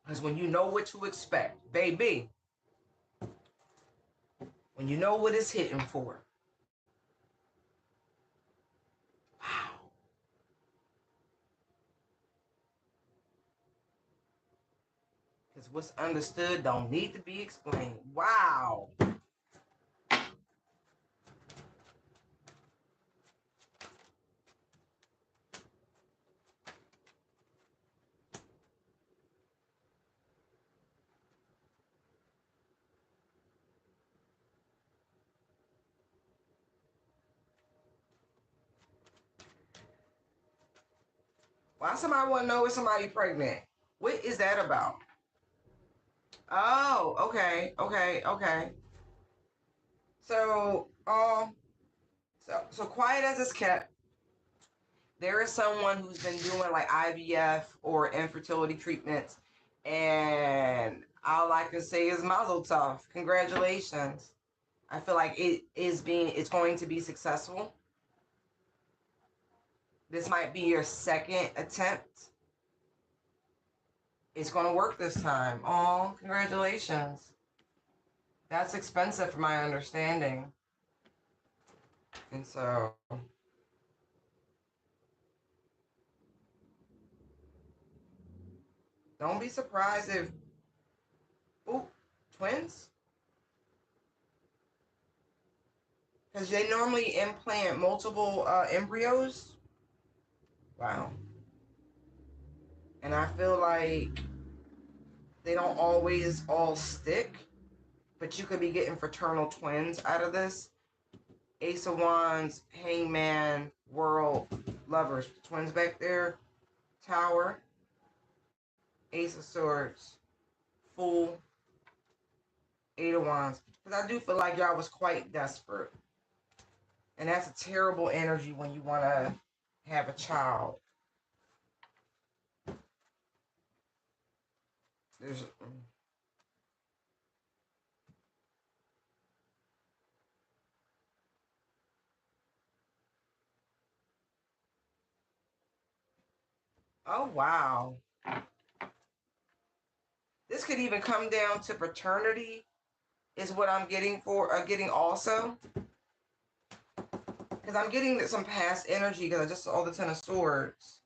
S1: Because when you know what to expect, baby, when you know what it's hitting for, wow. Because what's understood don't need to be explained. Wow. Why somebody want to know if somebody pregnant? What is that about? Oh, okay, okay, okay. So, so quiet as it's kept, there is someone who's been doing like IVF or infertility treatments, and all I can say is mazel tov. Congratulations. I feel like it's going to be successful. This might be your second attempt. It's going to work this time. Oh, congratulations. That's expensive from my understanding. And so, don't be surprised if, ooh, twins? Because they normally implant multiple embryos. Wow. And I feel like they don't always all stick, but you could be getting fraternal twins out of this. Ace of Wands, Hangman, World, Lovers, twins back there, Tower, Ace of Swords, Fool, Eight of Wands. Because I do feel like y'all was quite desperate. And that's a terrible energy when you want to have a child. There's... Oh, wow. This could even come down to paternity, is what I'm getting getting also. Because I'm getting some past energy because I just saw the Ten of Swords.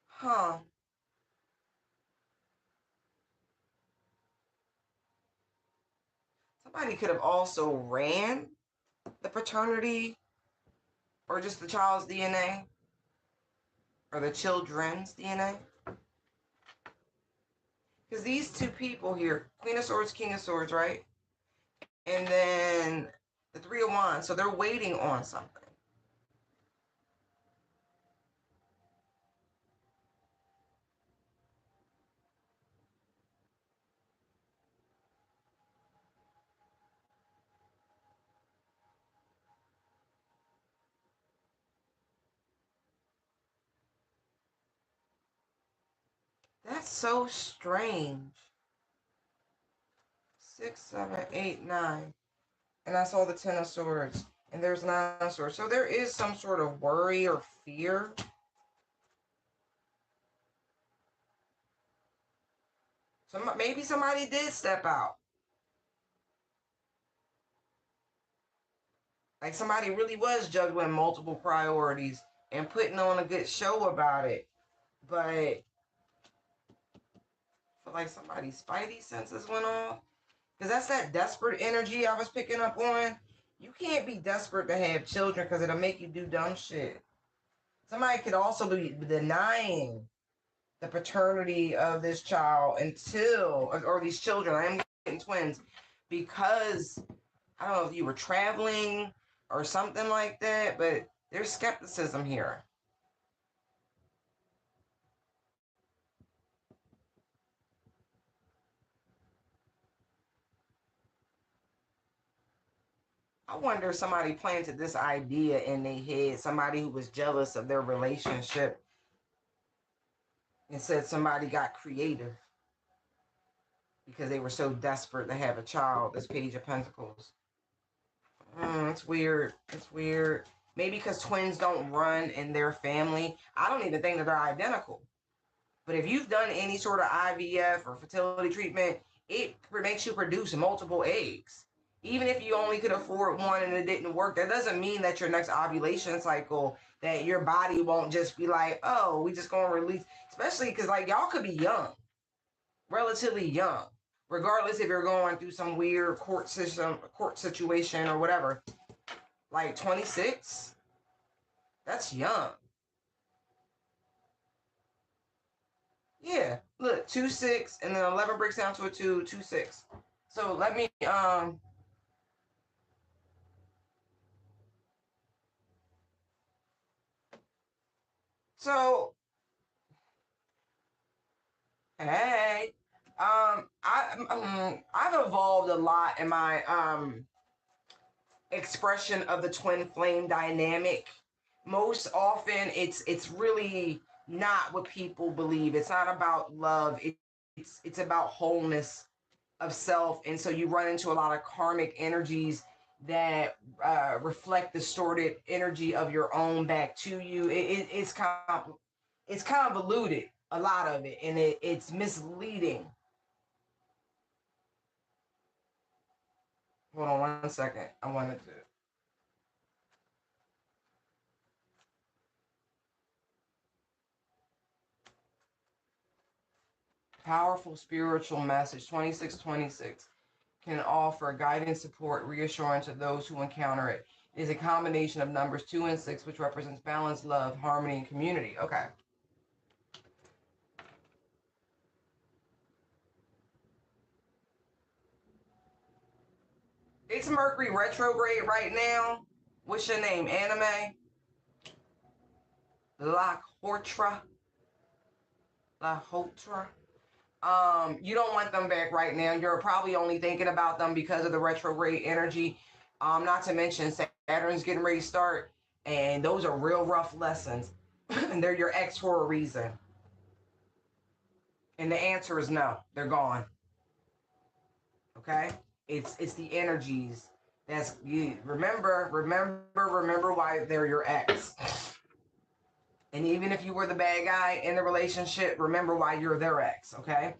S1: Huh. Somebody could have also ran the paternity or just the child's DNA or the children's DNA. Because these two people here, Queen of Swords, King of Swords, right? And then the Three of Wands. So they're waiting on something. That's so strange. 6, 7, 8, 9. And I saw the Ten of Swords. And there's Nine of Swords. So there is some sort of worry or fear. Maybe somebody did step out. Like somebody really was juggling multiple priorities and putting on a good show about it. But I feel like somebody's spidey senses went off. Because that's that desperate energy I was picking up on. You can't be desperate to have children because it'll make you do dumb shit. Somebody could also be denying the paternity of this child until, or these children, I am getting twins, because I don't know if you were traveling or something like that, but there's skepticism here. I wonder if somebody planted this idea in their head, somebody who was jealous of their relationship and said somebody got creative because they were so desperate to have a child, this Page of Pentacles. It's weird. It's weird. Maybe because twins don't run in their family. I don't even think that they're identical. But if you've done any sort of IVF or fertility treatment, it makes you produce multiple eggs. Even if you only could afford one and it didn't work, that doesn't mean that your next ovulation cycle, that your body won't just be like, oh, we just gonna release. Especially because like y'all could be young, relatively young, regardless if you're going through some weird court situation or whatever. Like 26, that's young. Yeah, look, 2, 6, and then 11 breaks down to a 2, 2, 6. So let me So, hey, I've evolved a lot in my expression of the twin flame dynamic. Most often, it's really not what people believe. It's not about love. It's about wholeness of self, and so you run into a lot of karmic energies that reflect distorted energy of your own back to you. It's convoluted, a lot of it, and it's misleading. Hold on one second. I wanted to. Powerful spiritual message 2626 can offer guidance, support, reassurance to those who encounter it. It is a combination of numbers 2 and 6, which represents balance, love, harmony, and community. Okay. It's Mercury retrograde right now. What's your name? Anime? La Hortra? La Hotra? You don't want them back right now. You're probably only thinking about them because of the retrograde energy. Not to mention Saturn's getting ready to start, and those are real rough lessons. And they're your ex for a reason. And the answer is no. They're gone. Okay? It's the energies. That's you remember why they're your ex. And even if you were the bad guy in the relationship, remember why you're their ex, okay?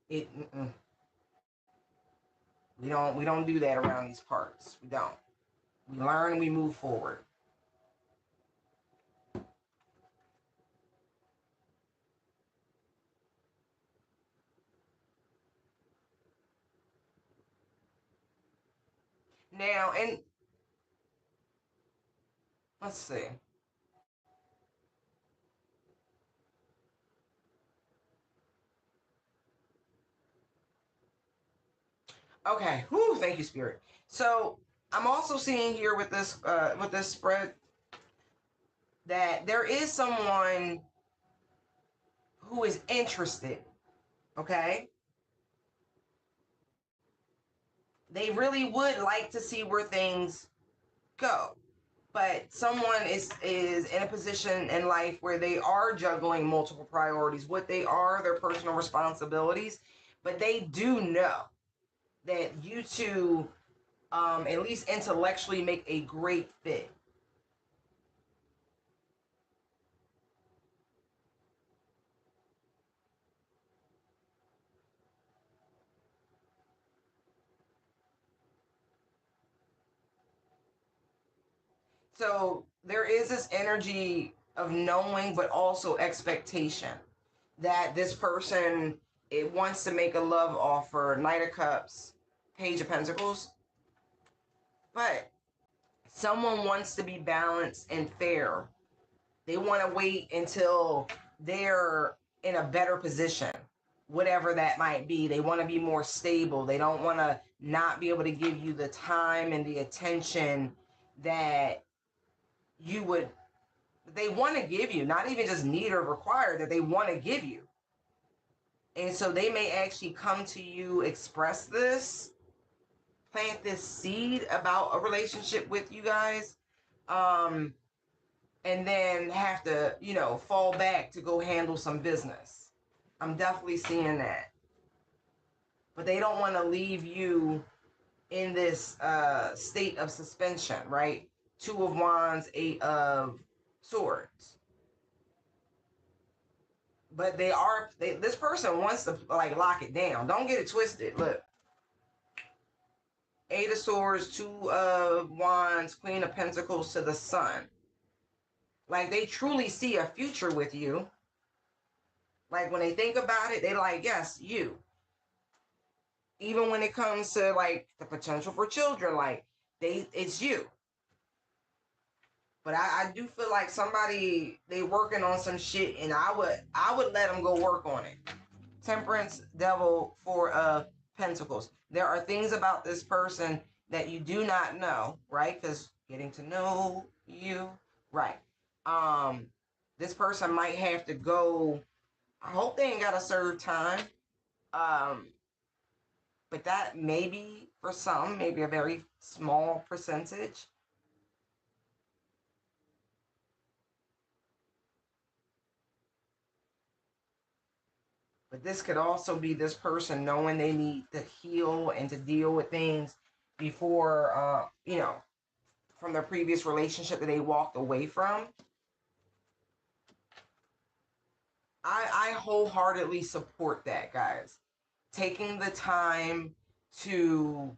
S1: It we don't do that around these parts. We don't. We learn and we move forward. Now, and let's see. Okay. Whew, thank you, Spirit. So I'm also seeing here with this spread that there is someone who is interested. Okay. They really would like to see where things go, but someone is in a position in life where they are juggling multiple priorities. What they are their personal responsibilities, but they do know that you two, at least intellectually, make a great fit. So there is this energy of knowing, but also expectation that this person, it wants to make a love offer. Knight of Cups, Page of Pentacles, but someone wants to be balanced and fair. They want to wait until they're in a better position, whatever that might be. They want to be more stable. They don't want to not be able to give you the time and the attention that you would, they want to give you, not even just need or require, that they want to give you. And so they may actually come to you, express this, plant this seed about a relationship with you guys. Um, and then have to, fall back to go handle some business. I'm definitely seeing that. But they don't want to leave you in this state of suspension, right? Two of Wands, Eight of Swords. But this person wants to like lock it down. Don't get it twisted. Look, Eight of Swords, Two of Wands, Queen of Pentacles to the Sun. Like they truly see a future with you. Like when they think about it, they like, yes, you. Even when it comes to like the potential for children, like it's you. But I do feel like somebody, they working on some shit, and I would let them go work on it. Temperance, Devil, Four of Pentacles. There are things about this person that you do not know, right? Because getting to know you, right? Um, This person might have to go. I hope they ain't got to serve time. Um, but that maybe for some, maybe a very small percentage. But this could also be this person knowing they need to heal and to deal with things before, from their previous relationship that they walked away from. I wholeheartedly support that, guys. Taking the time to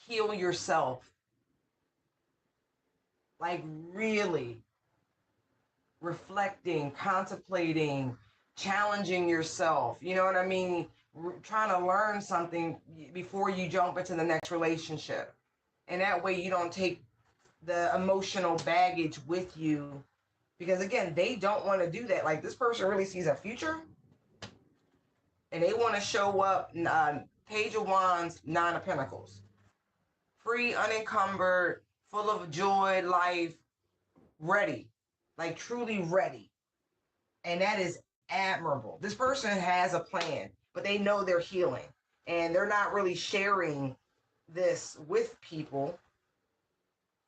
S1: heal yourself, like really reflecting, contemplating, challenging yourself. You know what I mean? Trying to learn something before you jump into the next relationship. And that way you don't take the emotional baggage with you. Because again, they don't want to do that. Like this person really sees a future and they want to show up, Page of Wands, Nine of Pentacles. Free, unencumbered, full of joy, life, ready. Like truly ready. And that is admirable. This person has a plan, but they know they're healing. And they're not really sharing this with people.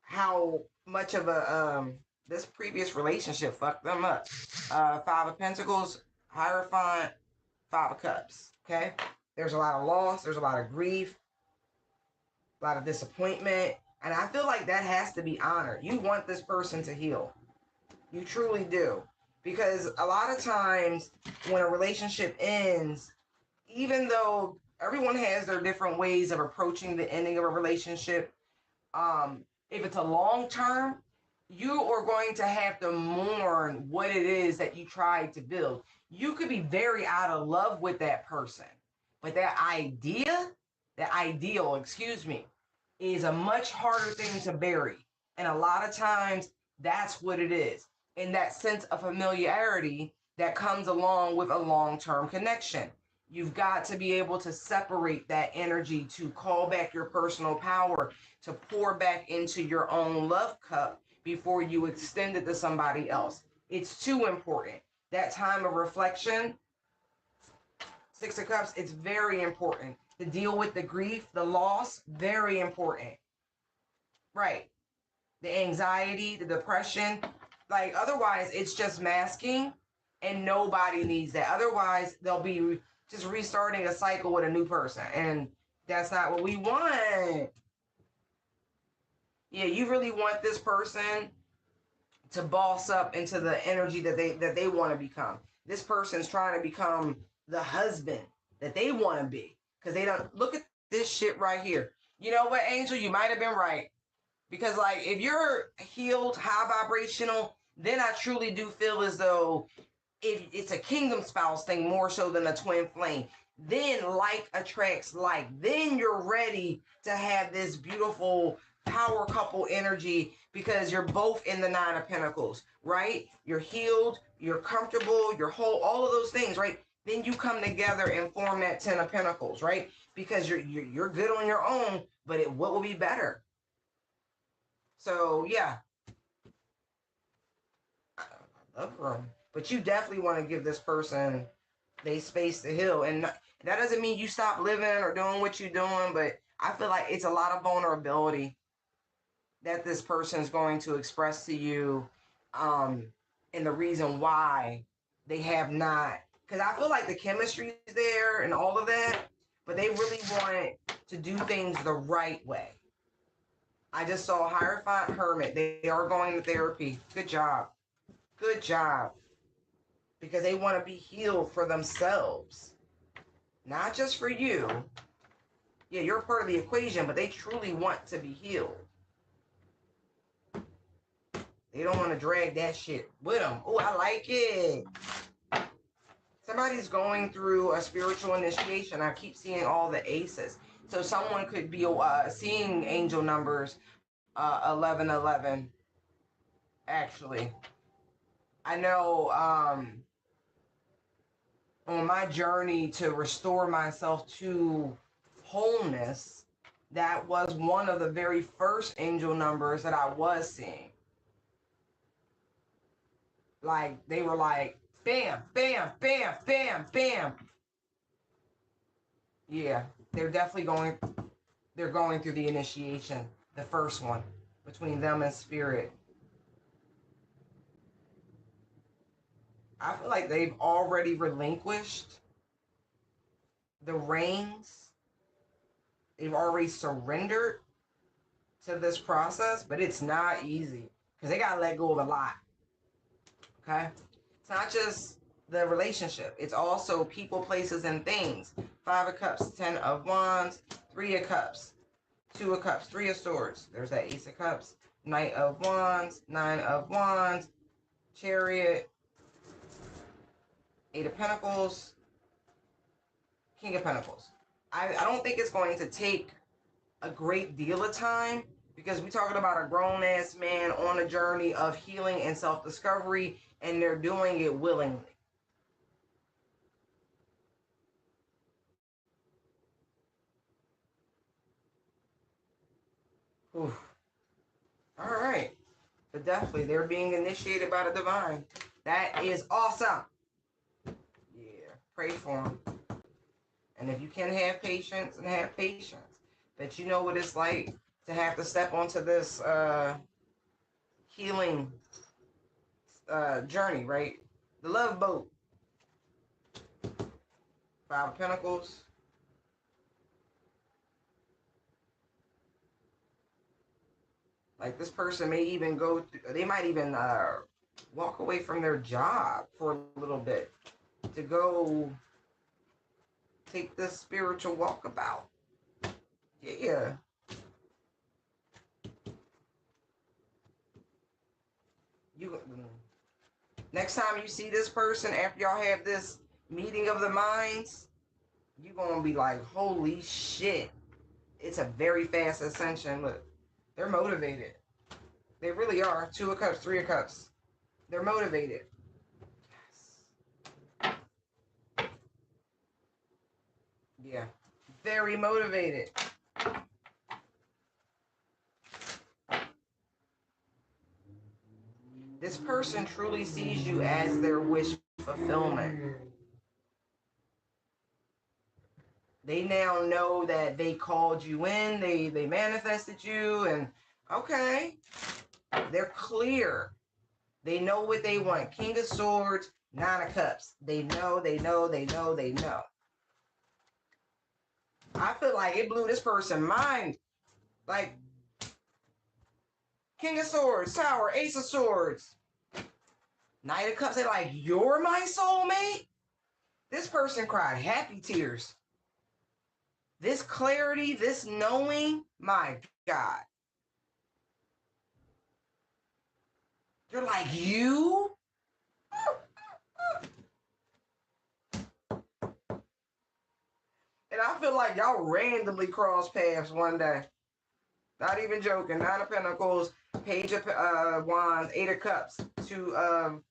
S1: How much of a this previous relationship fucked them up. Five of Pentacles, Hierophant, Five of Cups. Okay? There's a lot of loss, there's a lot of grief, a lot of disappointment. And I feel like that has to be honored. You want this person to heal. You truly do. Because a lot of times when a relationship ends, even though everyone has their different ways of approaching the ending of a relationship, if it's a long term, you are going to have to mourn what it is that you tried to build. You could be very out of love with that person, but that ideal, excuse me, is a much harder thing to bury. And a lot of times that's what it is. And that sense of familiarity that comes along with a long-term connection. You've got to be able to separate that energy to call back your personal power, to pour back into your own love cup before you extend it to somebody else. It's too important. That time of reflection, Six of Cups, it's very important. To deal with the grief, the loss, very important. Right. The anxiety, the depression. Like, otherwise, it's just masking, and nobody needs that. Otherwise, they'll be just restarting a cycle with a new person, and that's not what we want. Yeah, you really want this person to boss up into the energy that they want to become. This person's trying to become the husband that they want to be, because they don't look at this shit right here. You know what, Angel? You might have been right. Because, like, if you're healed, high vibrational, then I truly do feel as though if it's a kingdom spouse thing more so than a twin flame, then like attracts like. Then you're ready to have this beautiful power couple energy because you're both in the Nine of Pentacles, right? You're healed, you're comfortable, you're whole, all of those things, right? Then you come together and form that Ten of Pentacles, right? Because you're good on your own, but what will be better? So yeah, I love her. But you definitely want to give this person they space to heal. And that doesn't mean you stop living or doing what you're doing, but I feel like it's a lot of vulnerability that this person is going to express to you, and the reason why they have not. Because I feel like the chemistry is there and all of that, but they really want to do things the right way. I just saw Hierophant Hermit. They are going to therapy. Good job. Good job. Because they want to be healed for themselves. Not just for you. Yeah, you're part of the equation, but they truly want to be healed. They don't want to drag that shit with them. Oh, I like it. Somebody's going through a spiritual initiation. I keep seeing all the aces. So someone could be seeing angel numbers 1111. Actually, I know on my journey to restore myself to wholeness, that was one of the very first angel numbers that I was seeing. Like, they were like, bam, bam, bam, bam, bam. Yeah, they're definitely going through the initiation, the first one, between them and spirit. I feel like they've already relinquished the reins. They've already surrendered to this process, but it's not easy because they got to let go of a lot. Okay? It's not just the relationship, it's also people, places, and things. 5 of Cups, 10 of Wands, 3 of Cups, 2 of Cups, 3 of Swords. There's that Ace of Cups, Knight of Wands, 9 of Wands, Chariot, 8 of Pentacles, King of Pentacles. I don't think it's going to take a great deal of time because we're talking about a grown-ass man on a journey of healing and self-discovery, and they're doing it willingly. Oof. All right. But definitely, they're being initiated by the divine. That is awesome. Yeah. Pray for them. And if you can have patience, and have patience. But you know what it's like to have to step onto this healing journey, right? The love boat. 5 of Pentacles. Like, this person may even they might even walk away from their job for a little bit to go take this spiritual walkabout. Yeah. You next time you see this person after y'all have this meeting of the minds, you're gonna be like, holy shit. It's a very fast ascension. Look, they're motivated. They really are. 2 of Cups, 3 of Cups. They're motivated. Yes. Yeah. Very motivated. This person truly sees you as their wish fulfillment. They now know that they called you in, they manifested you, and okay, they're clear. They know what they want. King of Swords, 9 of Cups. They know, they know, they know, they know. I feel like it blew this person's mind. Like, King of Swords, Tower, Ace of Swords, Knight of Cups. They're like, you're my soulmate? This person cried happy tears. This clarity, this knowing, my God. You're like, you? And I feel like y'all randomly cross paths one day. Not even joking. 9 of Pentacles, Page of Wands, 8 of Cups, 2 of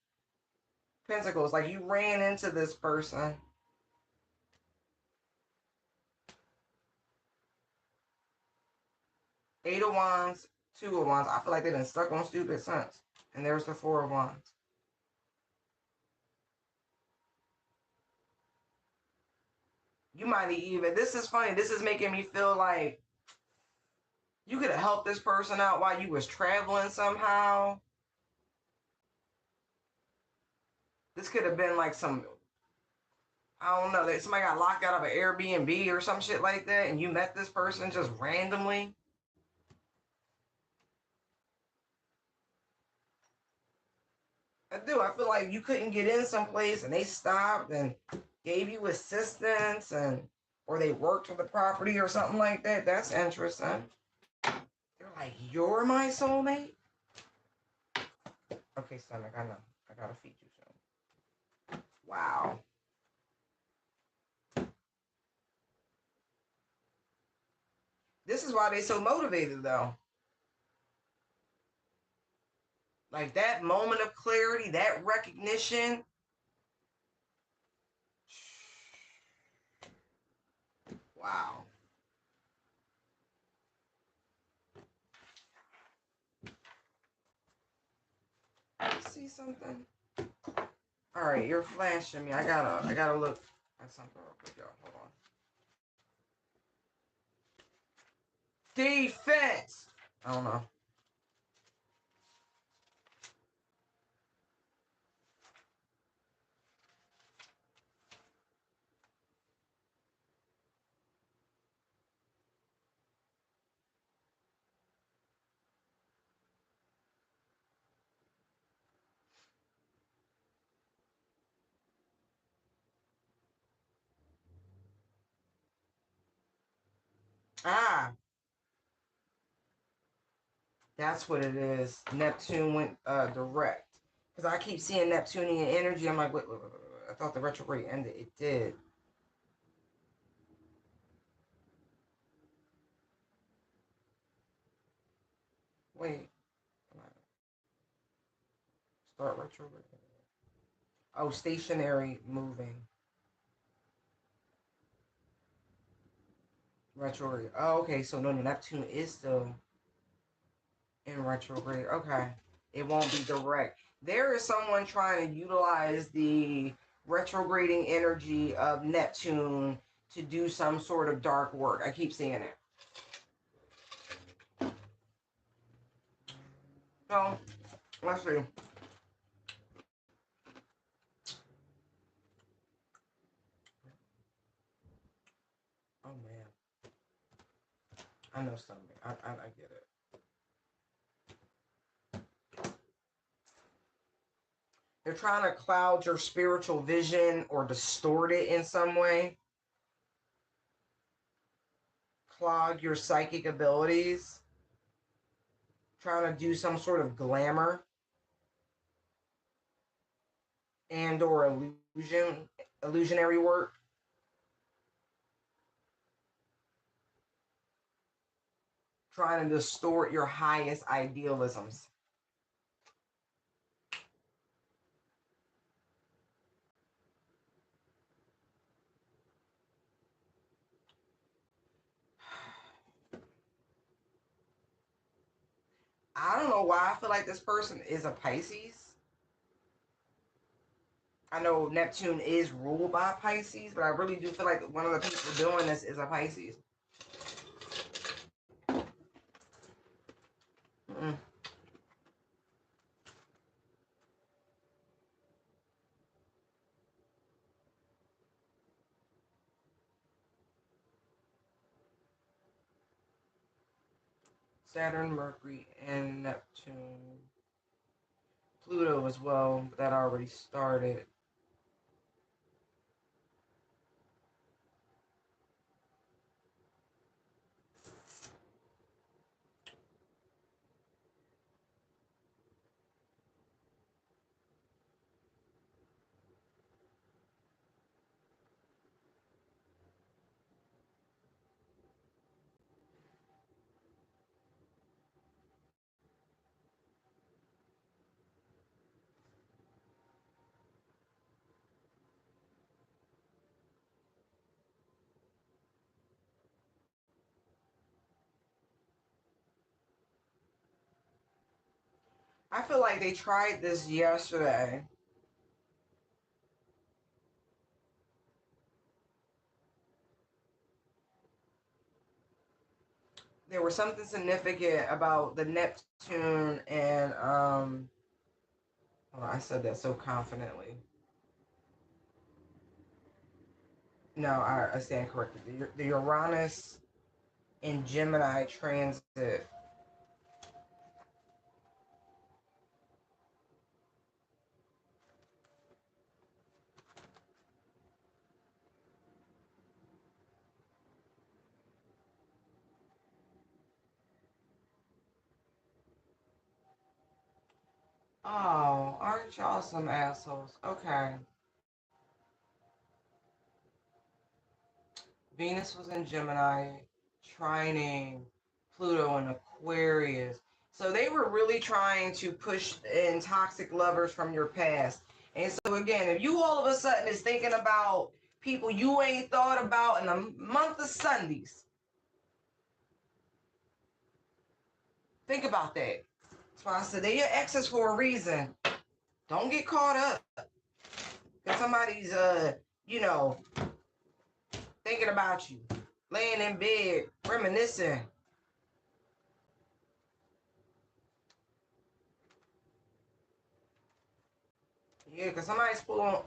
S1: Pentacles. Like, you ran into this person. Eight of Wands, 2 of Wands. I feel like they've been stuck on stupid since. And there's the 4 of Wands. You might even, this is funny, this is making me feel like you could have helped this person out while you was traveling somehow. This could have been like some, I don't know, that somebody got locked out of an Airbnb or some shit like that, and you met this person just randomly. I do. I feel like you couldn't get in someplace and they stopped and gave you assistance, and or they worked with the property or something like that. That's interesting. They're like, you're my soulmate? Okay, stomach, I know. I gotta feed you soon. Wow. This is why they so motivated though. Like, that moment of clarity, that recognition. Wow. See something? All right, you're flashing me. I gotta look at something real quick, y'all. Hold on. Defense. I don't know. Ah, that's what it is. Neptune went direct. Because I keep seeing Neptunian energy. I'm like, wait. I thought the retrograde ended. It did. Wait. Start retrograde. Oh, stationary moving. Retrograde. Oh, okay. So no, Neptune is still in retrograde. Okay. It won't be direct. There is someone trying to utilize the retrograding energy of Neptune to do some sort of dark work. I keep seeing it. So, let's see. Oh man, I know something. I get it. They're trying to cloud your spiritual vision or distort it in some way, clog your psychic abilities, trying to do some sort of glamour and or illusionary work, trying to distort your highest idealisms. I don't know why I feel like this person is a Pisces. I know Neptune is ruled by Pisces, but I really do feel like one of the people doing this is a Pisces. Mm-mm. Saturn, Mercury, and Neptune. Pluto as well, but that already started. I feel like they tried this yesterday. There was something significant about the Neptune and oh, I said that so confidently. No, I stand corrected. The Uranus and Gemini transit. Oh, aren't y'all some assholes? Okay. Venus was in Gemini, trining Pluto in Aquarius. So they were really trying to push in toxic lovers from your past. And so again, if you all of a sudden is thinking about people you ain't thought about in the month of Sundays, think about that. That's why I said they're your exes for a reason. Don't get caught up. Because somebody's, you know, thinking about you, laying in bed, reminiscing. Yeah, because somebody's pulling,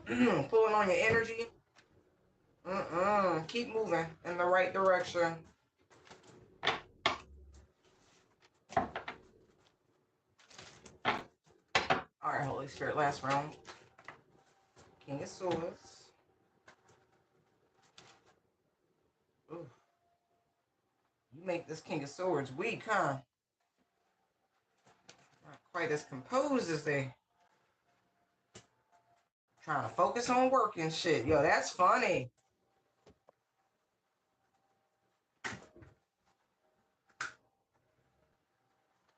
S1: pulling on your energy. Keep moving in the right direction. All right, Holy Spirit, last round. King of Swords. Ooh. You make this King of Swords weak, huh? Not quite as composed as they. Trying to focus on work and shit. Yo, that's funny.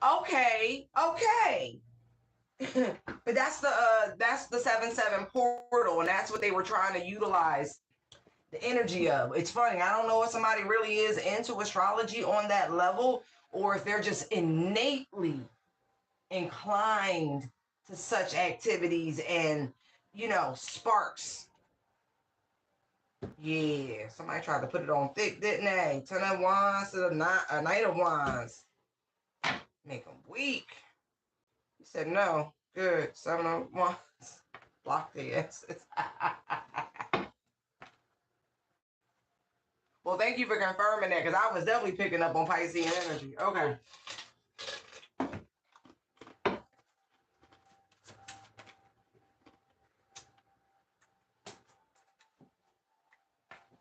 S1: Okay, okay. But that's the 7-7 portal, and that's what they were trying to utilize the energy of. It's funny. I don't know if somebody really is into astrology on that level, or if they're just innately inclined to such activities and, you know, sparks. Yeah, somebody tried to put it on thick, didn't they? 10 of Wands to the Knight of Wands. Make them weak. He said no. Good. 7 of Wands. Block the asses. Well, thank you for confirming that, because I was definitely picking up on Piscean energy. Okay.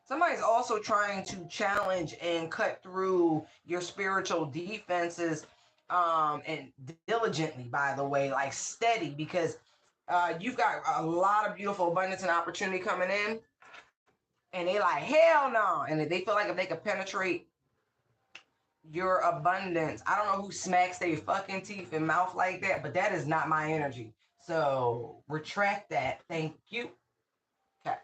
S1: Somebody's also trying to challenge and cut through your spiritual defenses, and diligently, by the way, like steady, because you've got a lot of beautiful abundance and opportunity coming in, and they like, hell no. And if they feel like if they could penetrate your abundance, I don't know who smacks their fucking teeth and mouth like that, but that is not my energy. So retract that. Thank you. Okay.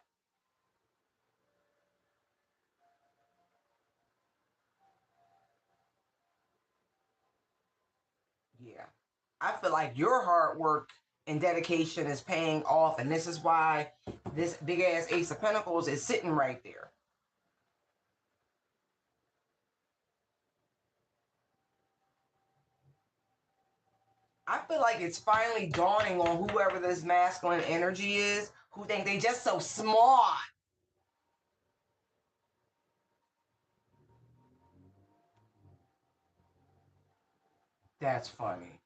S1: Yeah. I feel like your hard work and dedication is paying off, and this is why this big ass Ace of Pentacles is sitting right there. I feel like it's finally dawning on whoever this masculine energy is, who think they just so smart. That's funny.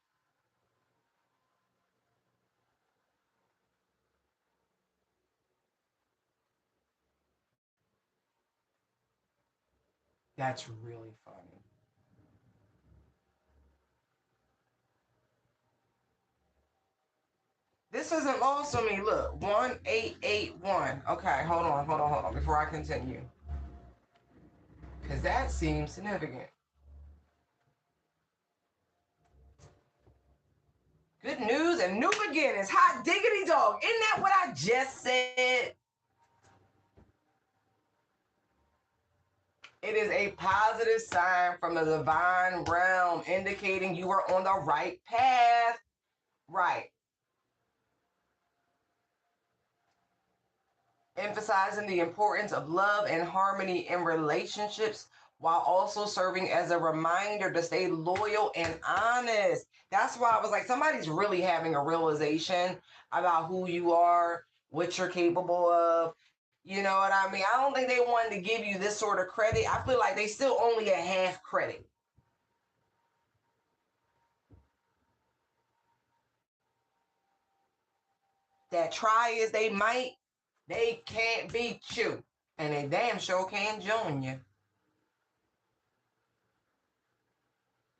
S1: That's really funny. This isn't lost on me. Look, 1881. Okay, hold on before I continue. Because that seems significant. Good news and new beginnings. Hot diggity dog. Isn't that what I just said? It is a positive sign from the divine realm indicating you are on the right path. Right. Emphasizing the importance of love and harmony in relationships while also serving as a reminder to stay loyal and honest. That's why I was like, somebody's really having a realization about who you are, what you're capable of. You know what I mean? I don't think they wanted to give you this sort of credit. I feel like they still only a half credit. That try as they might, they can't beat you. And they damn sure can't join you.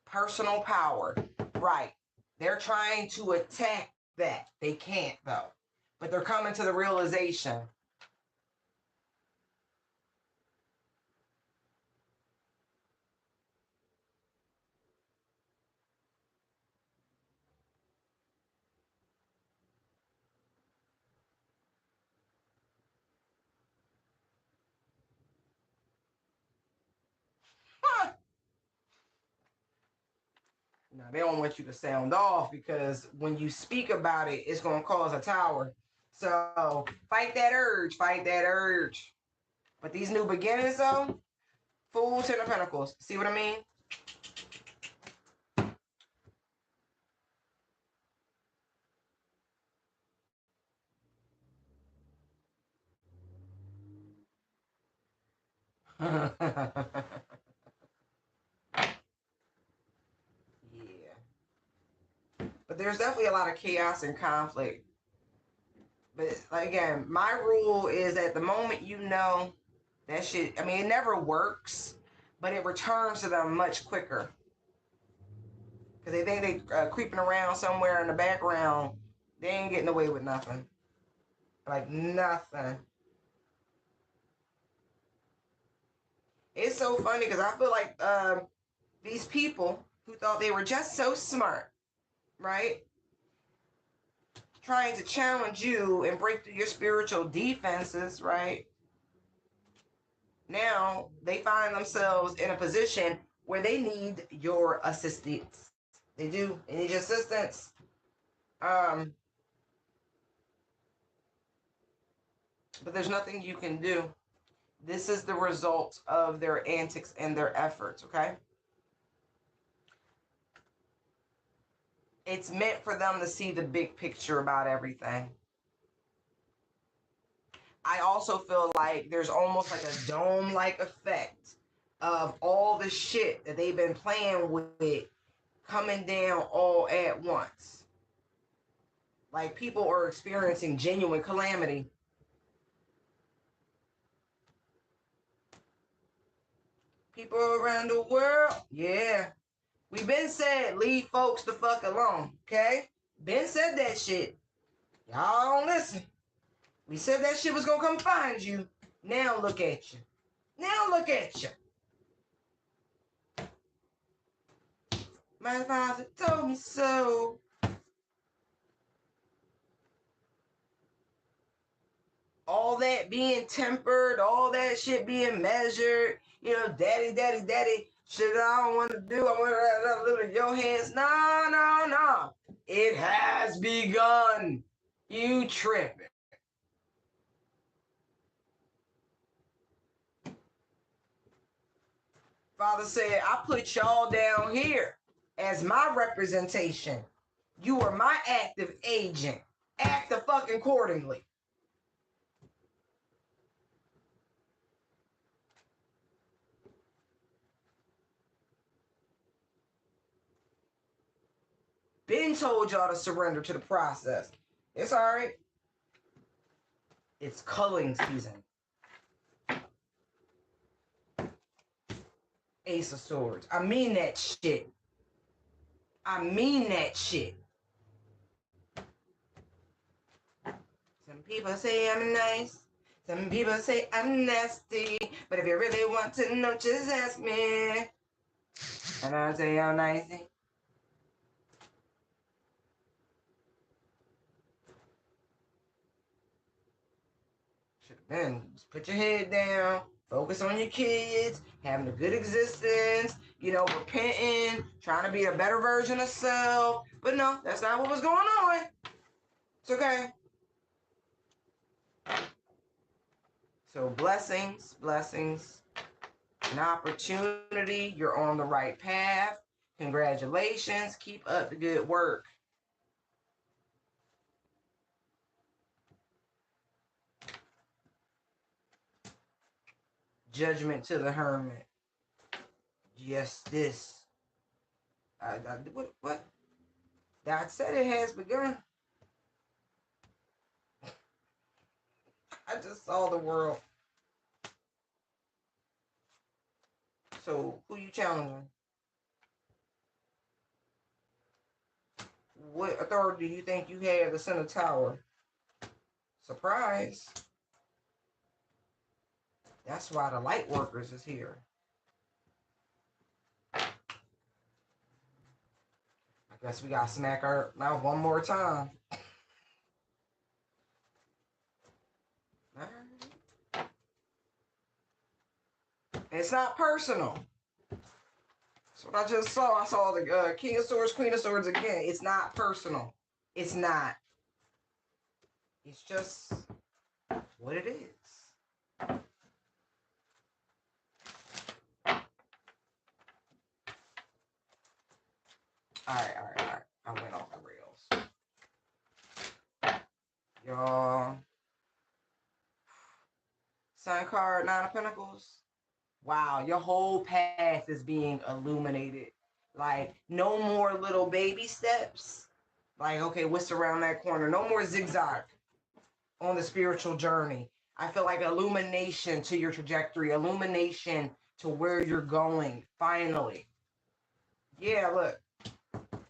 S1: Personal power. Right. They're trying to attack that. They can't, though. But they're coming to the realization. Huh. Now, they don't want you to sound off, because when you speak about it, it's going to cause a tower. So fight that urge. Fight that urge. But these new beginnings, though, Fool, Ten of Pentacles. See what I mean? Yeah. But there's definitely a lot of chaos and conflict. But like, again, my rule is at the moment you know that shit, I mean, it never works, but it returns to them much quicker. Because they think they creeping around somewhere in the background. They ain't getting away with nothing. Like, nothing. It's so funny because I feel like these people who thought they were just so smart, right? Trying to challenge you and break through your spiritual defenses, right? Now they find themselves in a position where they need your assistance. They do. They need your assistance. But there's nothing you can do. This is the result of their antics and their efforts, okay? It's meant for them to see the big picture about everything. I also feel like there's almost like a dome-like effect of all the shit that they've been playing with coming down all at once. Like people are experiencing genuine calamity. People around the world, yeah. We been said, leave folks the fuck alone, okay? Been said that shit. Y'all don't listen. We said that shit was gonna come find you. Now look at you. Now look at you. My father told me so. All that being tempered, all that shit being measured, you know, daddy, daddy, daddy, shit I don't want to do. I want to live in your hands. No, no, no. It has begun. You tripping. Father said, I put y'all down here as my representation. You are my active agent. Act the fucking accordingly. Been told y'all to surrender to the process. It's all right. It's culling season. Ace of Swords. I mean that shit. I mean that shit. Some people say I'm nice. Some people say I'm nasty. But if you really want to know, just ask me. And I'll say I'm nice. Should have been. Just put your head down. Focus on your kids. Having a good existence. You know, repenting. Trying to be a better version of self. But no, that's not what was going on. It's okay. So blessings, blessings, an opportunity. You're on the right path. Congratulations. Keep up the good work. Judgment to the Hermit. Yes, this. What? I said it has begun. I just saw the world. So, who you challenging? What authority do you think you have to send a tower? Surprise. That's why the light workers is here. I guess we gotta smack her mouth one more time. It's not personal. That's what I just saw. I saw the King of Swords, Queen of Swords again. It's not personal. It's not. It's just what it is. All right. I went off the rails. Y'all. Sun card, Nine of Pentacles. Wow, your whole path is being illuminated. Like, no more little baby steps. Like, okay, what's around that corner? No more zigzag on the spiritual journey. I feel like illumination to your trajectory, illumination to where you're going, finally. Yeah, look.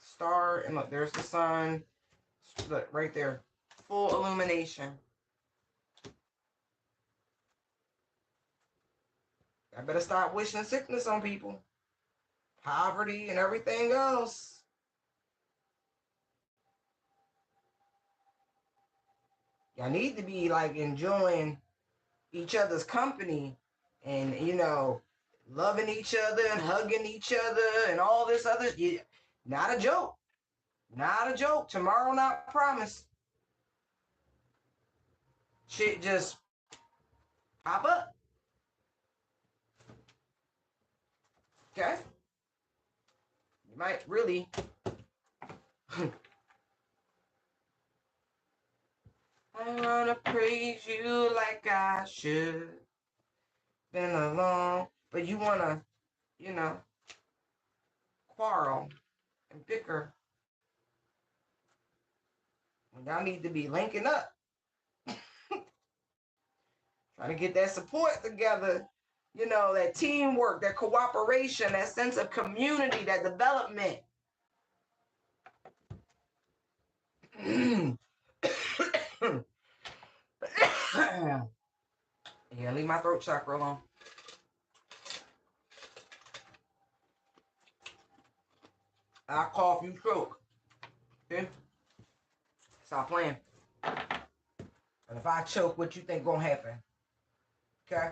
S1: Star, and look, there's the sun. Look, right there. Full illumination. I better stop wishing sickness on people. Poverty and everything else. Y'all need to be like enjoying each other's company and, you know, loving each other and hugging each other and all this other. Yeah, not a joke. Not a joke. Tomorrow not promised. Shit just pop up. Okay? You might really I wanna praise you like I should. Been alone, but you wanna, you know, quarrel and bicker. Y'all need to be linking up. Trying to get that support together. You know, that teamwork, that cooperation, that sense of community, that development. Yeah, leave my throat chakra alone. I cough, you choke. Okay? Stop playing. And if I choke, what you think gonna happen? Okay?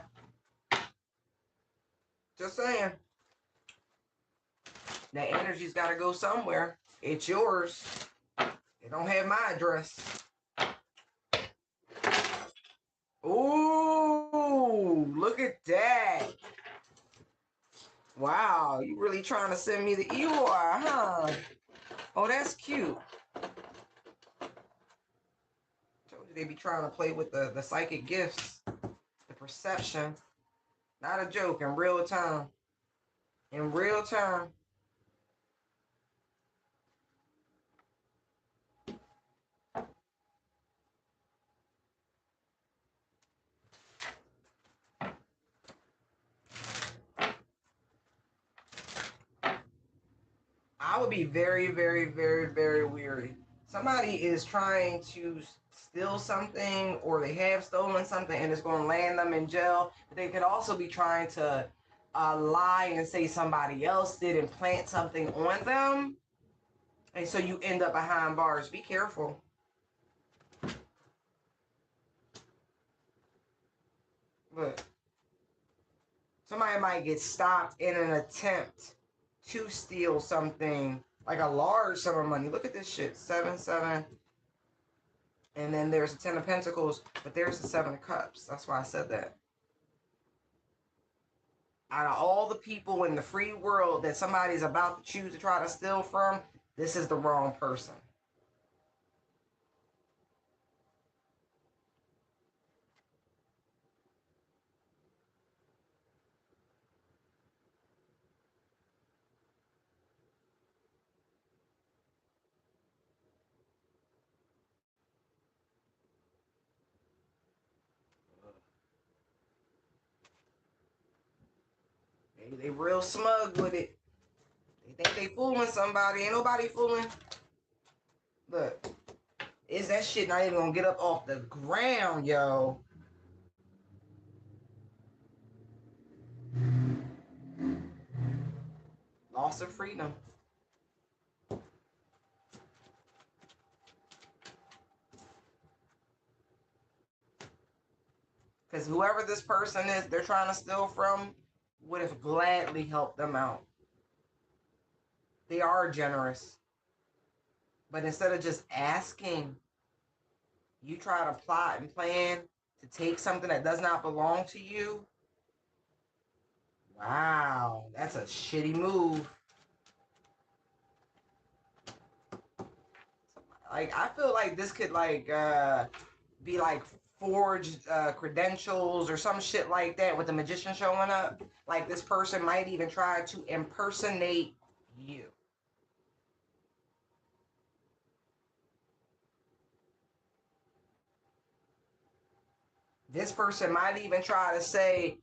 S1: Just saying. That energy's gotta go somewhere. It's yours. It don't have my address. Ooh, look at that. Wow, you really trying to send me the evil eye, huh? Oh, that's cute. Told you they be trying to play with the psychic gifts, the perception. Not a joke, in real time. In real time. I would be very, very, very, very weary. Somebody is trying to steal something or they have stolen something and it's going to land them in jail. But they could also be trying to lie and say somebody else did and plant something on them. And so you end up behind bars. Be careful. Look. Somebody might get stopped in an attempt to steal something, like a large sum of money. Look at this shit. 7, 7. And then there's the 10 of Pentacles, but there's the 7 of Cups. That's why I said that. Out of all the people in the free world that somebody's about to choose to try to steal from, this is the wrong person. They real smug with it. They think they fooling somebody. Ain't nobody fooling. Look, is that shit not even gonna get up off the ground, yo? Loss of freedom. Because whoever this person is they're trying to steal from would have gladly helped them out. They are generous. But instead of just asking, You try to plot and plan to take something that does not belong to you. Wow, that's a shitty move. Like, I feel like this could like be like forged credentials or some shit like that with the magician showing up. Like, this person might even try to impersonate you. This person might even try to say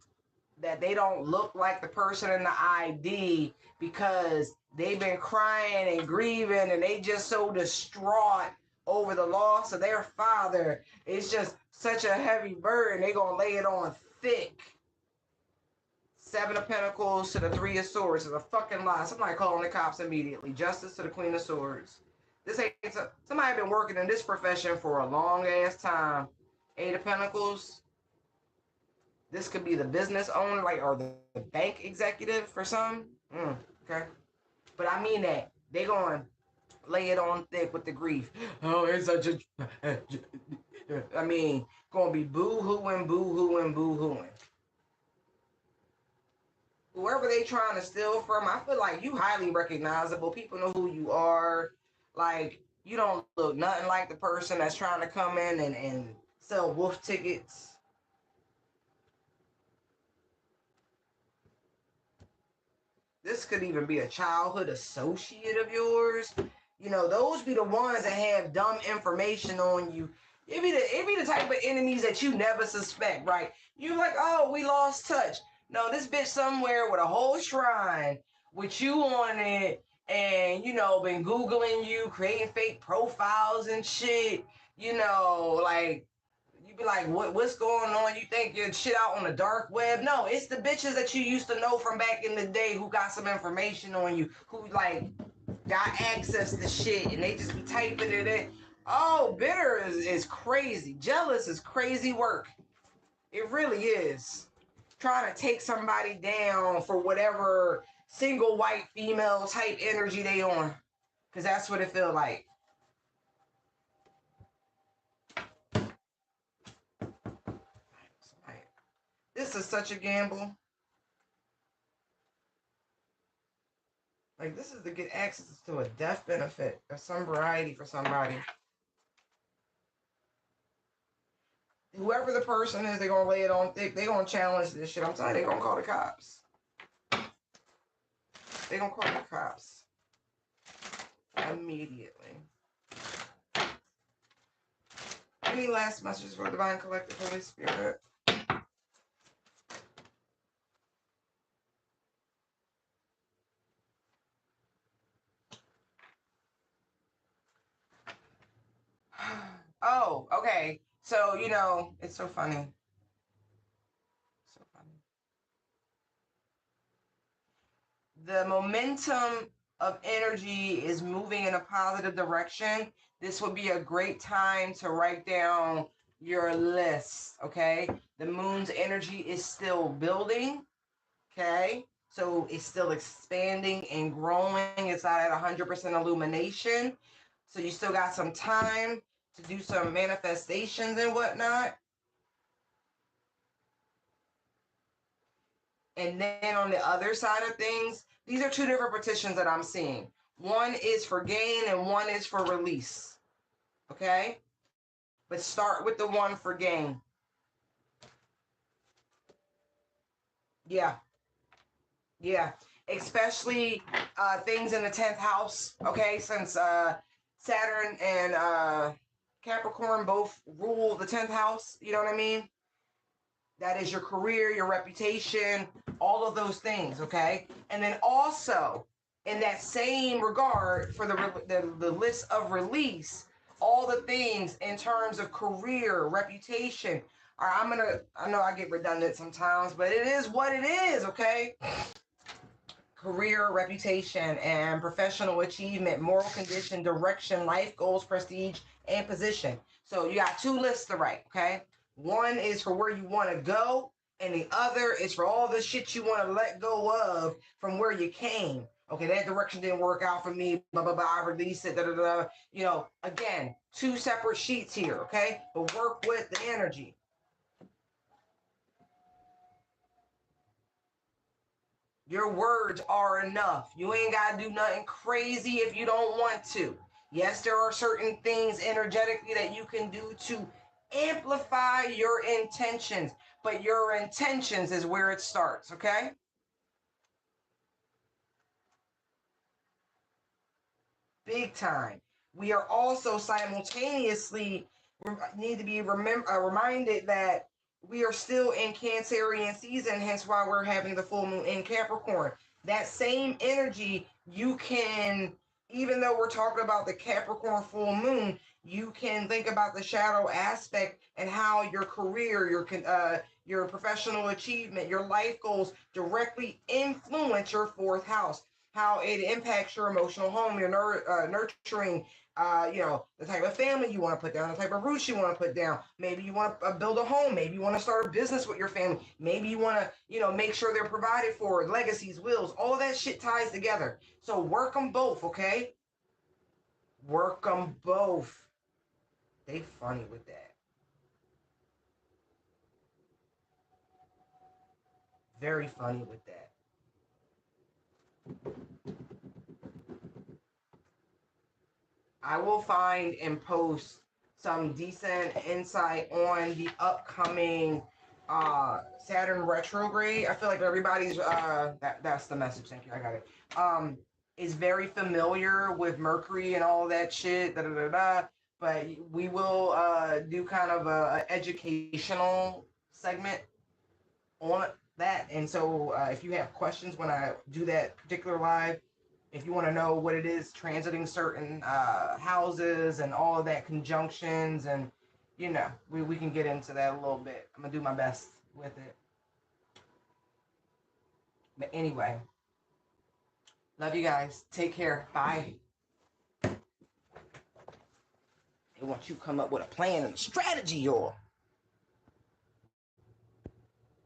S1: that they don't look like the person in the ID because they've been crying and grieving and they just so distraught over the loss of their father. It's just such a heavy burden. They're going to lay it on thick. Seven of Pentacles to the Three of Swords is a fucking lie. Somebody calling the cops immediately. Justice to the Queen of Swords. This ain't somebody been working in this profession for a long ass time. Eight of Pentacles. This could be the business owner, like, or the bank executive for some. Okay. But I mean that. They going to lay it on thick with the grief. Oh, it's such a... I mean, going to be boo-hooing, boo-hooing, boo-hooing. Whoever they trying to steal from, I feel like you highly recognizable. People know who you are. Like, you don't look nothing like the person that's trying to come in and sell wolf tickets. This could even be a childhood associate of yours. You know, those be the ones that have dumb information on you. It be the type of enemies that you never suspect, right? You like, oh, we lost touch. No, this bitch somewhere with a whole shrine with you on it and, you know, been Googling you, creating fake profiles and shit. You know, like, you be like, what's going on? You think you're shit out on the dark web? No, it's the bitches that you used to know from back in the day who got some information on you, who like got access to shit and they just be typing it in. Oh, bitter is crazy. Jealous is crazy work. It really is. Trying to take somebody down for whatever single white female type energy they on. Because that's what it feel like. This is such a gamble. Like, this is to get access to a death benefit of some variety for somebody. Whoever the person is, they're going to lay it on thick. They're going to challenge this shit. I'm telling you, they're going to call the cops. They're going to call the cops. Immediately. Any last messages for Divine Collective Holy Spirit? Oh, okay. So, you know, it's so funny. So funny. The momentum of energy is moving in a positive direction. This would be a great time to write down your list, okay? The moon's energy is still building, okay? So it's still expanding and growing. It's not at 100% illumination. So you still got some time to do some manifestations and whatnot. And then on the other side of things, these are two different petitions that I'm seeing. One is for gain and one is for release. Okay? But start with the one for gain. Yeah. Yeah. Especially things in the 10th house. Okay? Since Saturn and Capricorn both rule the 10th house. You know what I mean? That is your career, your reputation, all of those things, okay? And then also, in that same regard, for the list of release, all the things in terms of career, reputation. All right, I know I get redundant sometimes, but it is what it is, okay? Career, reputation, and professional achievement, moral condition, direction, life goals, prestige, and position. So you got two lists to write, okay? One is for where you want to go, and the other is for all the shit you want to let go of from where you came. Okay, that direction didn't work out for me. Blah blah blah. I release it. Da, da, da. You know, again, two separate sheets here. Okay, but work with the energy. Your words are enough. You ain't got to do nothing crazy if you don't want to. Yes, there are certain things energetically that you can do to amplify your intentions, but your intentions is where it starts, okay? Big time. We are also simultaneously need to be reminded that we are still in Cancerian season, hence why we're having the full moon in Capricorn. That same energy, you can, even though we're talking about the Capricorn full moon, you can think about the shadow aspect and how your career, your professional achievement, your life goals directly influence your fourth house, how it impacts your emotional home, your nurturing, you know, the type of family you want to put down, the type of roots you want to put down. Maybe you want to build a home. Maybe you want to start a business with your family. Maybe you want to, you know, make sure they're provided for, legacies, wills, all that shit ties together. So work them both, okay? Work them both. They funny with that. Very funny with that. I will find and post some decent insight on the upcoming Saturn retrograde. I feel like everybody's that's the message. Thank you. I got it. Is very familiar with Mercury and all that shit. Da, da, da, da. But we will do kind of a educational segment on that. And so if you have questions when I do that particular live, if you want to know what it is transiting certain houses and all of that conjunctions, and you know, we can get into that a little bit. I'm gonna do my best with it. But anyway, love you guys. Take care. Bye. They want you to come up with a plan and a strategy, y'all.